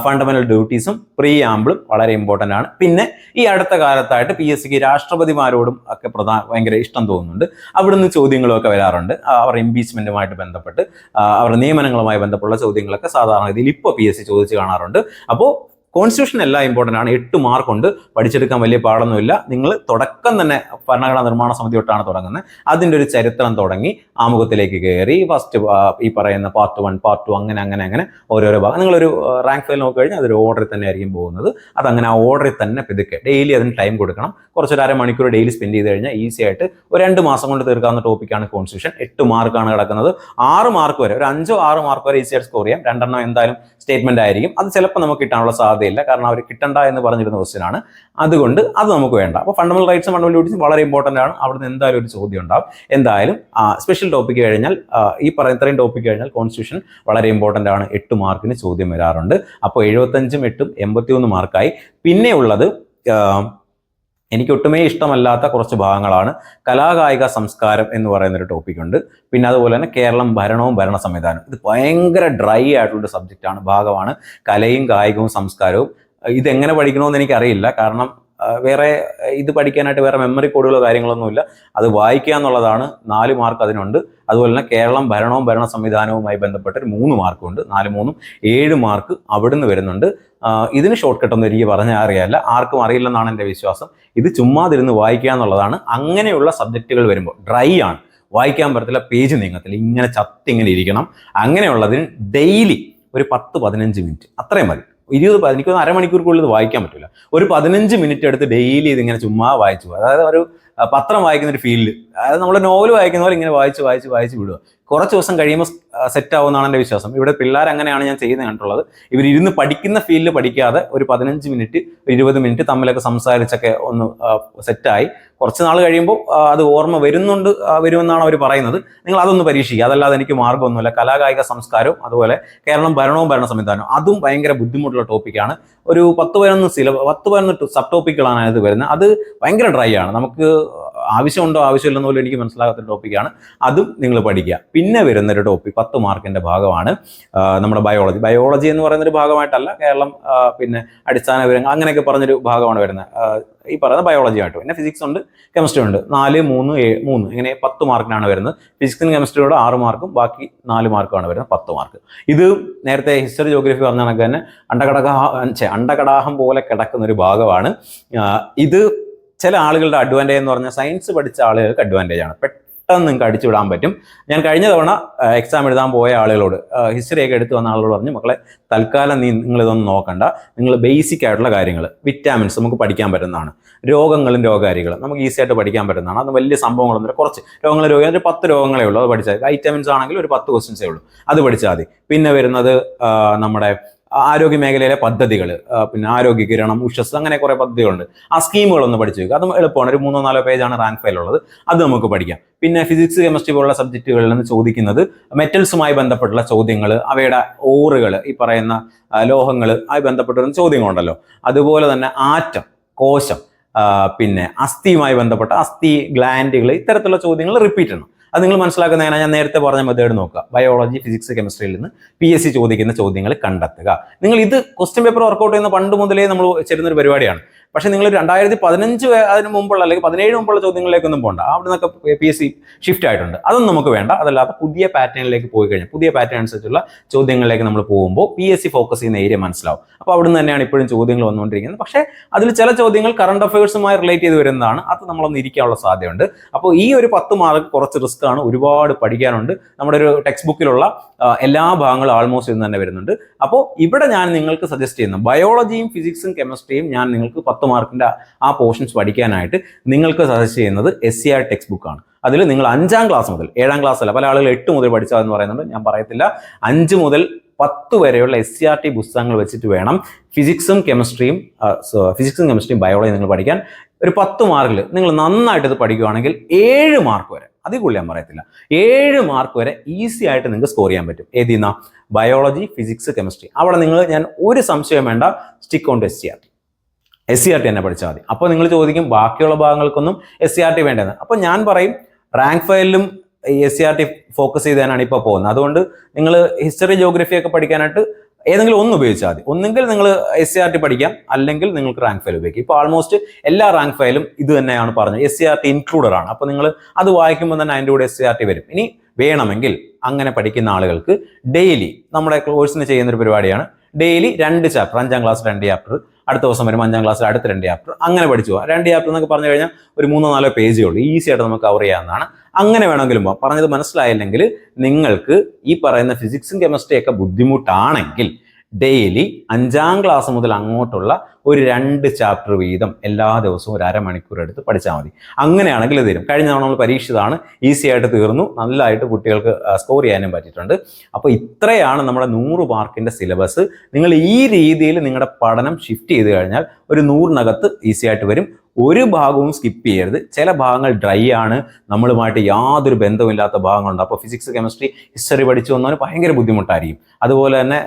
ഫണ്ടമെന്റൽ ഡ്യൂട്ടീസും പ്രീആംബിളും വളരെ ഇമ്പോർട്ടൻ്റ് ആണ്. പിന്നെ ഈ അടുത്ത കാലത്തായിട്ട് PSCക്ക് രാഷ്ട്രപതിമാരോടും ഒക്കെ ഭയങ്കര ഇഷ്ടം തോന്നുന്നുണ്ട്. അവിടുന്ന് ചോദ്യങ്ങളും ഒക്കെ വരാറുണ്ട്. അവരുടെ ഇംപീച്ച്മെന്റുമായിട്ട് ബന്ധപ്പെട്ട്, അവരുടെ നിയമനങ്ങളുമായി ബന്ധപ്പെട്ടുള്ള ചോദ്യങ്ങളൊക്കെ സാധാരണ രീതിയിൽ ഇപ്പോൾ PSC ചോദിച്ച് കാണാറുണ്ട്. അപ്പോൾ കോൺസ്റ്റിറ്റ്യൂഷൻ എല്ലാം ഇമ്പോർട്ടൻ്റ് ആണ്. 8 മാർക്ക് കൊണ്ട് പഠിച്ചെടുക്കാൻ വലിയ പാടൊന്നുമില്ല. നിങ്ങൾ തുടക്കം തന്നെ ഭരണഘടനാ നിർമ്മാണ സമിതി തൊട്ടാണ് തുടങ്ങുന്നത്. അതിൻ്റെ ഒരു ചരിത്രം തുടങ്ങി ആമുഖത്തിലേക്ക് കയറി ഫസ്റ്റ് ഈ പറയുന്ന പാർട്ട് 1, പാർട്ട് 2 അങ്ങനെ ഓരോരോ ഭാഗം. നിങ്ങളൊരു റാങ്ക് ഫയൽ നോക്കി കഴിഞ്ഞാൽ അതൊരു ഓർഡറിൽ തന്നെ ആയിരിക്കും പോകുന്നത്. അതങ്ങനെ ആ ഓർഡറിൽ തന്നെ പിതുക്കെ ഡെയിലി അതിന് ടൈം കൊടുക്കണം. കുറച്ചൊരു അരമണിക്കൂർ ഡെയിലി സ്പെൻഡ് ചെയ്ത് കഴിഞ്ഞാൽ ഈസി ആയിട്ട് ഒരു 2 മാസം കൊണ്ട് തീർക്കാവുന്ന ടോപ്പിക്കാണ് കോൺസ്റ്റിറ്റ്യൂഷൻ. 8 മാർക്കാണ് കിടക്കുന്നത്. 6 മാർക്ക് വരെ, ഒരു 5-6 മാർക്ക് വരെ ഈസി ആയിട്ട് സ്കോർ ചെയ്യാം. 2 എന്തായാലും സ്റ്റേറ്റ്മെന്റ് ആയിരിക്കും. അത് ചിലപ്പോൾ നമുക്ക് കിട്ടാനുള്ള സാധ്യതയില്ല, കാരണം അവർ കിട്ടണ്ട എന്ന് പറഞ്ഞിരുന്ന ക്വസ്റ്റ്യൻ ആണ്. അതുകൊണ്ട് അത് നമുക്ക് വേണ്ട. അപ്പോൾ ഫണ്ടമെന്റൽ റൈറ്റ്സും ഫണ്ടമെന്റൽ ഡ്യൂട്ടീസും വളരെ ഇമ്പോർട്ടൻ്റ് ആണ്. അവിടുന്ന് എന്തായാലും ഒരു ചോദ്യം ഉണ്ടാവും. എന്തായാലും സ്പെഷ്യൽ ടോപ്പിക്ക് കഴിഞ്ഞാൽ, ഇത്രയും ടോപ്പിക്ക് കഴിഞ്ഞാൽ കോൺസ്റ്റിറ്റ്യൂഷൻ വളരെ ഇമ്പോർട്ടൻ്റ് ആണ്. 8 മാർക്കിന് ചോദ്യം വരാറുണ്ട്. അപ്പോൾ 75ഉം 8ഉം 81 മാർക്കായി. പിന്നെ ഉള്ളത് എനിക്ക് ഒട്ടുമേ ഇഷ്ടമല്ലാത്ത കുറച്ച് ഭാഗങ്ങളാണ്. കലാകായിക സംസ്കാരം എന്ന് പറയുന്നൊരു ടോപ്പിക്കുണ്ട്. പിന്നെ അതുപോലെ തന്നെ കേരളം ഭരണവും ഭരണ സംവിധാനവും. ഇത് ഭയങ്കര ഡ്രൈ ആയിട്ടുള്ളൊരു സബ്ജക്റ്റാണ്, ഭാഗമാണ്. കലയും കായികവും സംസ്കാരവും. ഇതെങ്ങനെ പഠിക്കണമെന്ന് എനിക്കറിയില്ല. കാരണം വേറെ ഇത് പഠിക്കാനായിട്ട് വേറെ മെമ്മറി കോഡുകളോ കാര്യങ്ങളൊന്നുമില്ല. അത് വായിക്കുക എന്നുള്ളതാണ്. 4 മാർക്ക് അതിനുണ്ട്. അതുപോലെ തന്നെ കേരളം ഭരണവും ഭരണ സംവിധാനവുമായി ബന്ധപ്പെട്ട് 3 മാർക്കുണ്ട്. 4 3 7 മാർക്ക് അവിടുന്ന് വരുന്നുണ്ട്. ഇതിന് ഷോർട്ട് കട്ടൊന്നും എനിക്ക് പറഞ്ഞാൽ അറിയാല്ല, ആർക്കും അറിയില്ലെന്നാണ് എൻ്റെ വിശ്വാസം. ഇത് ചുമ്മാതിരുന്ന് വായിക്കുക എന്നുള്ളതാണ്. അങ്ങനെയുള്ള സബ്ജക്റ്റുകൾ വരുമ്പോൾ ഡ്രൈ ആണ്, വായിക്കാൻ പറ്റത്തില്ല, പേജ് നീങ്ങത്തില്ല, ഇങ്ങനെ ചത്തിങ്ങനെ ഇരിക്കണം. അങ്ങനെയുള്ളതിന് ഡെയിലി ഒരു 10-15 മിനിറ്റ് അത്രയും മതി. 20 എനിക്കൊന്ന് അരമണിക്കൂർക്കുള്ളിൽ ഇത് വായിക്കാൻ പറ്റില്ല. ഒരു 15 മിനിറ്റ് എടുത്ത് ഡെയിലി ഇതിങ്ങനെ ചുമ്മാ വായിച്ചു. അതായത് ഒരു പത്രം വായിക്കുന്ന ഒരു ഫീൽഡ്, അതായത് നമ്മൾ നോവൽ വായിക്കുന്ന പോലെ ഇങ്ങനെ വായിച്ച് വിടുക. കുറച്ച് ദിവസം കഴിയുമ്പോൾ സെറ്റ് ആവുമെന്നാണ് എൻ്റെ വിശ്വാസം. ഇവിടെ പിള്ളേർ അങ്ങനെയാണ് ഞാൻ ചെയ്യുന്നത് കണ്ടിട്ടുള്ളത്. ഇവർ ഇരുന്ന് പഠിക്കുന്ന ഫീൽഡ് പഠിക്കാതെ ഒരു 15 മിനിറ്റ് 20 മിനിറ്റ് തമ്മിലൊക്കെ സംസാരിച്ചൊക്കെ ഒന്ന് സെറ്റായി കുറച്ച് നാൾ കഴിയുമ്പോൾ അത് ഓർമ്മ വരുമെന്നാണ് അവർ പറയുന്നത്. നിങ്ങൾ അതൊന്ന് പരീക്ഷിക്കുക. അതല്ലാതെ എനിക്ക് മാർഗ്ഗമൊന്നുമില്ല. കലാകായിക സംസ്കാരവും അതുപോലെ കേരളം ഭരണവും ഭരണ സംവിധാനവും അതും ഭയങ്കര ബുദ്ധിമുട്ടുള്ള ടോപ്പിക്കാണ്. ഒരു 10-11 സബ് ടോപ്പിക്കുകളാണ് ഇത് വരുന്നത്. അത് ഭയങ്കര ഡ്രൈ ആണ്. നമുക്ക് ആവശ്യമുണ്ടോ ആവശ്യമില്ലെന്ന് പോലും എനിക്ക് മനസ്സിലാകാത്ത ടോപ്പിക്കാണ്. അതും നിങ്ങൾ പഠിക്കുക. പിന്നെ വരുന്നൊരു ടോപ്പിക് 10 മാർക്കിൻ്റെ ഭാഗമാണ് നമ്മുടെ ബയോളജി എന്ന് പറയുന്നൊരു ഭാഗമായിട്ടല്ല, കേരളം പിന്നെ അടിസ്ഥാന വിവരങ്ങൾ അങ്ങനെയൊക്കെ പറഞ്ഞൊരു ഭാഗമാണ് വരുന്നത് ഈ പറയുന്ന ബയോളജി ആയിട്ട്. പിന്നെ ഫിസിക്സ് ഉണ്ട്, കെമിസ്ട്രി ഉണ്ട്. 4, 3, 3 ഇങ്ങനെ 10 മാർക്കിനാണ് വരുന്നത്. ഫിസിക്സിനും കെമിസ്ട്രിയോട് 6 മാർക്കും ബാക്കി 4 മാർക്കുമാണ് വരുന്നത്, 10 മാർക്ക്. ഇത് നേരത്തെ ഹിസ്റ്ററി ജോഗ്രഫി പറഞ്ഞ കണക്ക് തന്നെ അണ്ടകടാഹം പോലെ കിടക്കുന്ന ഒരു ഭാഗമാണ്. ഇത് ചില ആളുകളുടെ അഡ്വാൻറ്റേജ് എന്ന് പറഞ്ഞാൽ സയൻസ് പഠിച്ച ആളുകൾക്ക് അഡ്വാൻറ്റേജ് ആണ്. പെട്ടെന്ന് നിങ്ങൾക്ക് അടിച്ചുവിടാൻ പറ്റും. ഞാൻ കഴിഞ്ഞ തവണ എക്സാം എഴുതാൻ പോയ ആളുകളോട്, ഹിസ്റ്ററിയൊക്കെ എടുത്തു വന്ന ആളുകളോട് പറഞ്ഞു, മക്കളെ തൽക്കാലം നിങ്ങളിതൊന്നും നോക്കണ്ട, നിങ്ങൾ ബേസിക് ആയിട്ടുള്ള കാര്യങ്ങൾ, വിറ്റാമിൻസ് നമുക്ക് പഠിക്കാൻ പറ്റുന്നതാണ്, രോഗങ്ങളും രോഗകാരികളും നമുക്ക് ഈസി ആയിട്ട് പഠിക്കാൻ പറ്റുന്നതാണ്. അത് വലിയ സംഭവങ്ങളൊന്നും കുറച്ച് രോഗങ്ങൾ ഒരു 10 രോഗങ്ങളേ ഉള്ളൂ, അത് പഠിച്ചാൽ. വൈറ്റമിൻസ് ആണെങ്കിൽ ഒരു 10 ക്വസ്റ്റ്യൻസേ ഉള്ളൂ, അത് പഠിച്ചാൽ മതി. പിന്നെ വരുന്നത് നമ്മുടെ ആരോഗ്യ മേഖലയിലെ പദ്ധതികൾ, പിന്നെ ആരോഗ്യ കിരണം, ഉഷസ്, അങ്ങനെ കുറേ പദ്ധതികളുണ്ട്. ആ സ്കീമുകളൊന്ന് പഠിച്ചു വയ്ക്കുക, അതും എളുപ്പമാണ്. ഒരു 3-4 പേജാണ് റാങ്ക് ഫയൽ ഉള്ളത്, അത് നമുക്ക് പഠിക്കാം. പിന്നെ ഫിസിക്സ് കെമിസ്ട്രി പോലുള്ള സബ്ജക്റ്റുകളിൽ നിന്ന് ചോദിക്കുന്നത് മെറ്റൽസുമായി ബന്ധപ്പെട്ടുള്ള ചോദ്യങ്ങൾ, അവയുടെ ഓറുകൾ, ഈ പറയുന്ന ലോഹങ്ങൾ ആയി ബന്ധപ്പെട്ട ചോദ്യങ്ങളുണ്ടല്ലോ. അതുപോലെ തന്നെ ആറ്റം, കോശം, പിന്നെ അസ്ഥിയുമായി ബന്ധപ്പെട്ട അസ്ഥി, ഗ്ലാൻഡുകൾ, ഇത്തരത്തിലുള്ള ചോദ്യങ്ങൾ റിപ്പീറ്റ് ചെയ്യണം. അത് നിങ്ങൾ മനസ്സിലാക്കുന്നതിനാണ് ഞാൻ നേരത്തെ പറഞ്ഞ മെത്തേഡ് നോക്കുക. ബയോളജി, ഫിസിക്സ്, കെമിസ്ട്രിയിൽ നിന്ന് PSC ചോദിക്കുന്ന ചോദ്യങ്ങൾ കണ്ടെത്തുക. നിങ്ങൾ ഇത് ക്വസ്റ്റ്യൻ പേപ്പർ വർക്കൗട്ട് ചെയ്യുന്ന പണ്ട് മുതലേ നമ്മൾ ചെയ്യുന്നൊരു പരിപാടിയാണ്. പക്ഷേ നിങ്ങൾ 2015 അതിന് മുമ്പുള്ള അല്ലെങ്കിൽ 17 മുമ്പുള്ള ചോദ്യങ്ങളിലേക്കൊന്നും പോകണ്ട. അവിടെ നിന്നൊക്കെ PSC ഷിഫ്റ്റ് ആയിട്ടുണ്ട്. അതൊന്നും നമുക്ക് വേണ്ട. അതല്ലാതെ പുതിയ പാറ്റേണിലേക്ക് പോയി കഴിഞ്ഞാൽ, പുതിയ പാറ്റേൺ അനുസരിച്ചുള്ള ചോദ്യങ്ങളിലേക്ക് നമ്മൾ പോകുമ്പോൾ PSC ഫോക്കസ് ചെയ്യുന്ന ഏരിയ മനസ്സിലാവും. അപ്പോൾ അവിടെ നിന്ന് തന്നെയാണ് ഇപ്പോഴും ചോദ്യങ്ങൾ വന്നുകൊണ്ടിരിക്കുന്നത്. പക്ഷേ അതിൽ ചില ചോദ്യങ്ങൾ കറണ്ട് അഫയേഴ്സുമായി റിലേറ്റ് ചെയ്ത് വരുന്നതാണ്. അത് നമ്മളൊന്ന് ഇരിക്കാനുള്ള സാധ്യതയുണ്ട്. അപ്പോൾ ഈ ഒരു 10 മാർക്ക് കുറച്ച് റിസ്ക് ആണ്, ഒരുപാട് പഠിക്കാനുണ്ട്. നമ്മുടെ ഒരു ടെക്സ്റ്റ് ബുക്കിലുള്ള എല്ലാ ഭാഗങ്ങളും ആൾമോസ്റ്റ് ഇന്ന് തന്നെ വരുന്നുണ്ട്. അപ്പോൾ ഇവിടെ ഞാൻ നിങ്ങൾക്ക് സജസ്റ്റ് ചെയ്യുന്ന ബയോളജിയും ഫിസിക്സും കെമിസ്ട്രിയും ഞാൻ നിങ്ങൾക്ക് 10 മാർക്കിൻ്റെ ആ പോർഷൻസ് പഠിക്കാനായിട്ട് നിങ്ങൾക്ക് സജസ്റ്റ് ചെയ്യുന്നത് SCR ടെക്സ്റ്റ് ബുക്കാണ്. അതിൽ നിങ്ങൾ 5ാം ക്ലാസ് മുതൽ, 7ാം ക്ലാസ് അല്ല, പല ആളുകൾ 8 മുതൽ പഠിച്ചാൽ പറയുന്നുണ്ട്. ഞാൻ പറയത്തില്ല, 5 മുതൽ 10 വരെയുള്ള SCRT പുസ്തകങ്ങൾ വെച്ചിട്ട് വേണം ഫിസിക്സും കെമിസ്ട്രിയും ബയോളജിയും നിങ്ങൾ പഠിക്കാൻ. ഒരു 10 മാർക്കിൽ നിങ്ങൾ നന്നായിട്ട് ഇത് പഠിക്കുകയാണെങ്കിൽ 7 മാർക്ക് വരെ, അതിൽ കൂടുതൽ ഞാൻ പറയത്തില്ല, 7 മാർക്ക് വരെ ഈസി ആയിട്ട് നിങ്ങൾക്ക് സ്കോർ ചെയ്യാൻ പറ്റും. ഏതിന്നാ? Biology, physics, chemistry. അവിടെ നിങ്ങൾ, ഞാൻ ഒരു സംശയം വേണ്ട, സ്റ്റിക്ക് ഓൺ ടു SCRT തന്നെ പഠിച്ചാൽ മതി. അപ്പോൾ നിങ്ങൾ ചോദിക്കും ബാക്കിയുള്ള ഭാഗങ്ങൾക്കൊന്നും SCRT വേണ്ടതെന്ന്. അപ്പോൾ ഞാൻ പറയും റാങ്ക് ഫയലിലും SCRT ഫോക്കസ് ചെയ്താനാണ് ഇപ്പോൾ പോകുന്നത്. അതുകൊണ്ട് നിങ്ങൾ ഹിസ്റ്ററി ജോഗ്രഫിയൊക്കെ പഠിക്കാനായിട്ട് ഏതെങ്കിലും ഒന്ന് ഉപയോഗിച്ചാൽ മതി. ഒന്നെങ്കിൽ നിങ്ങൾ SCRT പഠിക്കാം, അല്ലെങ്കിൽ നിങ്ങൾക്ക് റാങ്ക് ഫയൽ ഉപയോഗിക്കാം. ഇപ്പോൾ ആൾമോസ്റ്റ് എല്ലാ റാങ്ക് ഫയലും ഇത് തന്നെയാണ് പറഞ്ഞത്, SCRT ഇൻക്ലൂഡഡ് ആണ്. അപ്പോൾ നിങ്ങൾ അത് വായിക്കുമ്പോൾ തന്നെ അതിൻ്റെ കൂടെ SCRT വരും. ഇനി വേണമെങ്കിൽ അങ്ങനെ പഠിക്കുന്ന ആളുകൾക്ക് ഡെയിലി നമ്മുടെ കോഴ്സിന് ചെയ്യുന്നൊരു പരിപാടിയാണ്. ഡെയിലി 2 ചാപ്റ്റർ, 5ാം ക്ലാസ് 2 ചാപ്റ്റർ, അടുത്ത ദിവസം വരും 5ാം ക്ലാസ്സിൽ അടുത്ത 2 ചാപ്റ്റർ, അങ്ങനെ പഠിച്ചു പോകാം. 2 ചാപ്റ്റർ എന്നൊക്കെ പറഞ്ഞു കഴിഞ്ഞാൽ ഒരു 3-4 പേജേ ഉള്ളൂ, ഈസി ആയിട്ട് നമുക്ക് കവർ ചെയ്യാവുന്നതാണ്. അങ്ങനെ വേണമെങ്കിലും പോകാം. പറഞ്ഞത് മനസ്സിലായില്ലെങ്കിൽ നിങ്ങൾക്ക് ഈ പറയുന്ന ഫിസിക്സും കെമിസ്ട്രിയൊക്കെ ബുദ്ധിമുട്ടാണെങ്കിൽ ഡെയിലി 5ാം ക്ലാസ് മുതൽ അങ്ങോട്ടുള്ള ഒരു 2 ചാപ്റ്റർ വീതം എല്ലാ ദിവസവും ഒരു അരമണിക്കൂർ എടുത്ത് പഠിച്ചാൽ മതി. അങ്ങനെയാണെങ്കിൽ ഇത് തരും. കഴിഞ്ഞ തവണ നമ്മൾ പരീക്ഷിച്ചതാണ്, ഈസി ആയിട്ട് തീർന്നു, നല്ലതായിട്ട് കുട്ടികൾക്ക് സ്കോർ ചെയ്യാനും പറ്റിയിട്ടുണ്ട്. അപ്പോൾ ഇത്രയാണ് നമ്മുടെ 100 മാർക്കിൻ്റെ സിലബസ്. നിങ്ങൾ ഈ രീതിയിൽ നിങ്ങളുടെ പഠനം ഷിഫ്റ്റ് ചെയ്ത് കഴിഞ്ഞാൽ ഒരു 100-നകത്ത് ഈസി ആയിട്ട് വരും. ഒരു ഭാഗവും സ്കിപ്പ് ചെയ്യരുത്. ചില ഭാഗങ്ങൾ ഡ്രൈ ആണ്, നമ്മളുമായിട്ട് യാതൊരു ബന്ധമില്ലാത്ത ഭാഗങ്ങളുണ്ട്. അപ്പോൾ ഫിസിക്സ്, കെമിസ്ട്രി, ഹിസ്റ്ററി പഠിച്ചു വന്നവന് ഭയങ്കര ബുദ്ധിമുട്ടായിരിക്കും. അതുപോലെ തന്നെ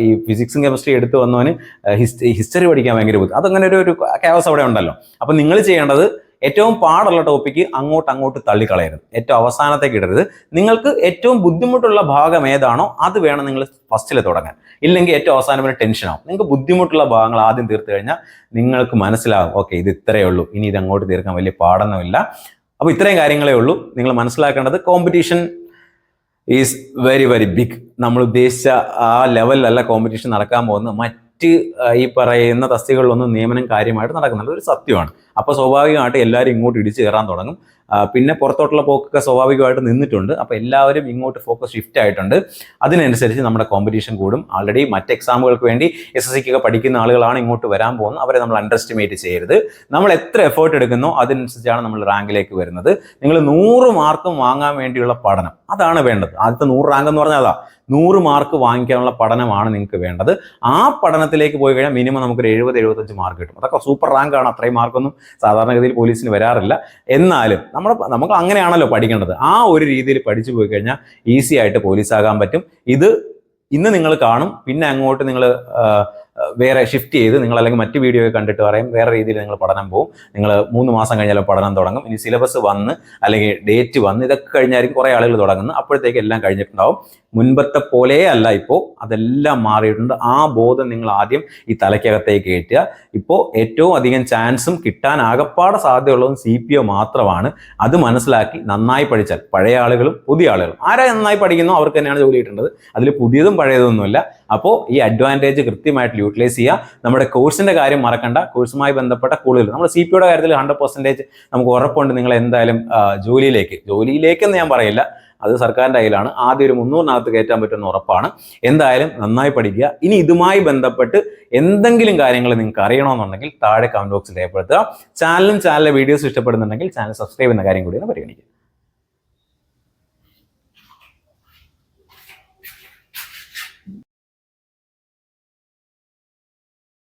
ഈ ഫിസിക്സും കെമിസ്ട്രി എടുത്തു വന്നവന് ഹിസ്റ്ററി പഠിക്കാൻ ഭയങ്കര ബുദ്ധിമുട്ട്. അതങ്ങനെ ഒരു ക്യാവസ് അവിടെ ഉണ്ടല്ലോ. അപ്പോൾ നിങ്ങൾ ചെയ്യേണ്ടത് ഏറ്റവും പാടുള്ള ടോപ്പിക്ക് അങ്ങോട്ട് തള്ളിക്കളയരുത്, ഏറ്റവും അവസാനത്തേക്ക് ഇടരുത്. നിങ്ങൾക്ക് ഏറ്റവും ബുദ്ധിമുട്ടുള്ള ഭാഗം ഏതാണോ അത് വേണം നിങ്ങൾ ഫസ്റ്റിൽ തുടങ്ങാൻ. ഇല്ലെങ്കിൽ ഏറ്റവും അവസാനം വരെ ടെൻഷനാവും. നിങ്ങൾക്ക് ബുദ്ധിമുട്ടുള്ള ഭാഗങ്ങൾ ആദ്യം തീർത്ത് കഴിഞ്ഞാൽ നിങ്ങൾക്ക് മനസ്സിലാകും, ഓക്കെ ഇത് ഇത്രയേ ഉള്ളൂ, ഇനി ഇത് അങ്ങോട്ട് തീർക്കാൻ വലിയ പാടൊന്നുമില്ല. അപ്പോൾ ഇത്രയും കാര്യങ്ങളേ ഉള്ളൂ. നിങ്ങൾ മനസ്സിലാക്കേണ്ടത് competition is very very big. നമ്മൾ ഉദ്ദേശിച്ച ആ ലെവലിലല്ല കോമ്പറ്റീഷൻ നടക്കാൻ പോകുന്നത്. ഈ പറയുന്ന തസ്തികകളിലൊന്നും നിയമനം കാര്യമായിട്ട് നടക്കുന്നുണ്ട്, ഒരു സത്യമാണ്. അപ്പോൾ സ്വാഭാവികമായിട്ട് എല്ലാവരും ഇങ്ങോട്ട് ഇടിച്ചു കയറാൻ തുടങ്ങും. പിന്നെ പുറത്തോട്ടുള്ള പോക്കൊക്കെ സ്വാഭാവികമായിട്ട് നിന്നിട്ടുണ്ട്. അപ്പോൾ എല്ലാവരും ഇങ്ങോട്ട് ഫോക്കസ് ഷിഫ്റ്റ് ആയിട്ടുണ്ട്. അതിനനുസരിച്ച് നമ്മുടെ കോമ്പറ്റീഷൻ കൂടും. ആൾറെഡി മറ്റ് എക്സാമുകൾക്ക് വേണ്ടി SSCക്കൊക്കെ പഠിക്കുന്ന ആളുകളാണ് ഇങ്ങോട്ട് വരാൻ പോകുന്നത്. അവരെ നമ്മൾ അണ്ടർ എസ്റ്റിമേറ്റ് ചെയ്യരുത്. നമ്മൾ എത്ര എഫേർട്ട് എടുക്കുന്നോ അതിനനുസരിച്ചാണ് നമ്മൾ റാങ്കിലേക്ക് വരുന്നത്. നിങ്ങൾ 100 മാർക്കും വാങ്ങാൻ വേണ്ടിയുള്ള പഠനം, അതാണ് വേണ്ടത്. ആദ്യത്തെ 100 റാങ്ക് എന്ന് പറഞ്ഞാൽ അതാ, 100 മാർക്ക് വാങ്ങിക്കാനുള്ള പഠനമാണ് നിങ്ങൾക്ക് വേണ്ടത്. ആ പഠനത്തിലേക്ക് പോയി കഴിഞ്ഞാൽ മിനിമം നമുക്കൊരു 70-75 മാർക്ക് കിട്ടും. അതൊക്കെ സൂപ്പർ റാങ്കാണ്. അത്രയും മാർക്കൊന്നും സാധാരണഗതിയിൽ പോലീസിന് വരാറില്ല. എന്നാലും നമുക്ക് അങ്ങനെയാണല്ലോ പഠിക്കേണ്ടത്. ആ ഒരു രീതിയിൽ പഠിച്ചു പോയി കഴിഞ്ഞാൽ ഈസി ആയിട്ട് പോലീസാകാൻ പറ്റും. ഇത് ഇന്ന് നിങ്ങൾ കാണും, പിന്നെ അങ്ങോട്ട് നിങ്ങൾ വേറെ ഷിഫ്റ്റ് ചെയ്ത് നിങ്ങൾ അല്ലെങ്കിൽ മറ്റ് വീഡിയോ കണ്ടിട്ട് പറയും വേറെ രീതിയിൽ നിങ്ങൾ പഠനം പോകും. നിങ്ങൾ 3 മാസം കഴിഞ്ഞാൽ പഠനം തുടങ്ങും. ഇനി സിലബസ് വന്ന് അല്ലെങ്കിൽ ഡേറ്റ് വന്ന് ഇതൊക്കെ കഴിഞ്ഞായിരിക്കും കുറേ ആളുകൾ തുടങ്ങുന്നത്. അപ്പോഴത്തേക്ക് എല്ലാം കഴിഞ്ഞിട്ടുണ്ടാവും. മുൻപത്തെ പോലെ അല്ല ഇപ്പോൾ, അതെല്ലാം മാറിയിട്ടുണ്ട്. ആ ബോധം നിങ്ങൾ ആദ്യം ഈ തലയ്ക്കകത്തേക്ക് കയറ്റുക. ഇപ്പോൾ ഏറ്റവും അധികം ചാൻസും കിട്ടാൻ ആകപ്പാടെ സാധ്യതയുള്ളതും CPO മാത്രമാണ്. അത് മനസ്സിലാക്കി നന്നായി പഠിച്ചാൽ പഴയ ആളുകളും പുതിയ ആളുകളും ആരാ നന്നായി പഠിക്കുന്നോ അവർക്ക് തന്നെയാണ് ജോലി കിട്ടേണ്ടത്. അതിൽ പുതിയതും പഴയതൊന്നുമില്ല. അപ്പോൾ ഈ അഡ്വാൻറ്റേജ് കൃത്യമായിട്ട് യൂട്ടിലൈസ് ചെയ്യുക. നമ്മുടെ കോഴ്സിന്റെ കാര്യം മറക്കണ്ട. കോഴ്സുമായി ബന്ധപ്പെട്ട കൂടുതൽ നമ്മൾ CPOയുടെ കാര്യത്തിൽ 100% നമുക്ക് ഉറപ്പുണ്ട്. നിങ്ങൾ എന്തായാലും ജോലിയിലേക്കെന്ന് ഞാൻ പറയില്ല, അത് സർക്കാരിൻ്റെ കയ്യിലാണ്. ആദ്യം ഒരു 300-നകത്ത് കയറ്റാൻ പറ്റുമെന്ന് ഉറപ്പാണ്. എന്തായാലും നന്നായി പഠിക്കുക. ഇനി ഇതുമായി ബന്ധപ്പെട്ട് എന്തെങ്കിലും കാര്യങ്ങൾ നിങ്ങൾക്ക് അറിയണമെന്നുണ്ടെങ്കിൽ താഴെ കമന്റ് ബോക്സിൽ രേഖപ്പെടുത്തുക. ചാനലിലെ വീഡിയോസ് ഇഷ്ടപ്പെടുന്നുണ്ടെങ്കിൽ ചാനൽ സബ്സ്ക്രൈബ് ചെയ്യുന്ന കാര്യം കൂടി ഒന്ന് പരിഗണിക്കുക.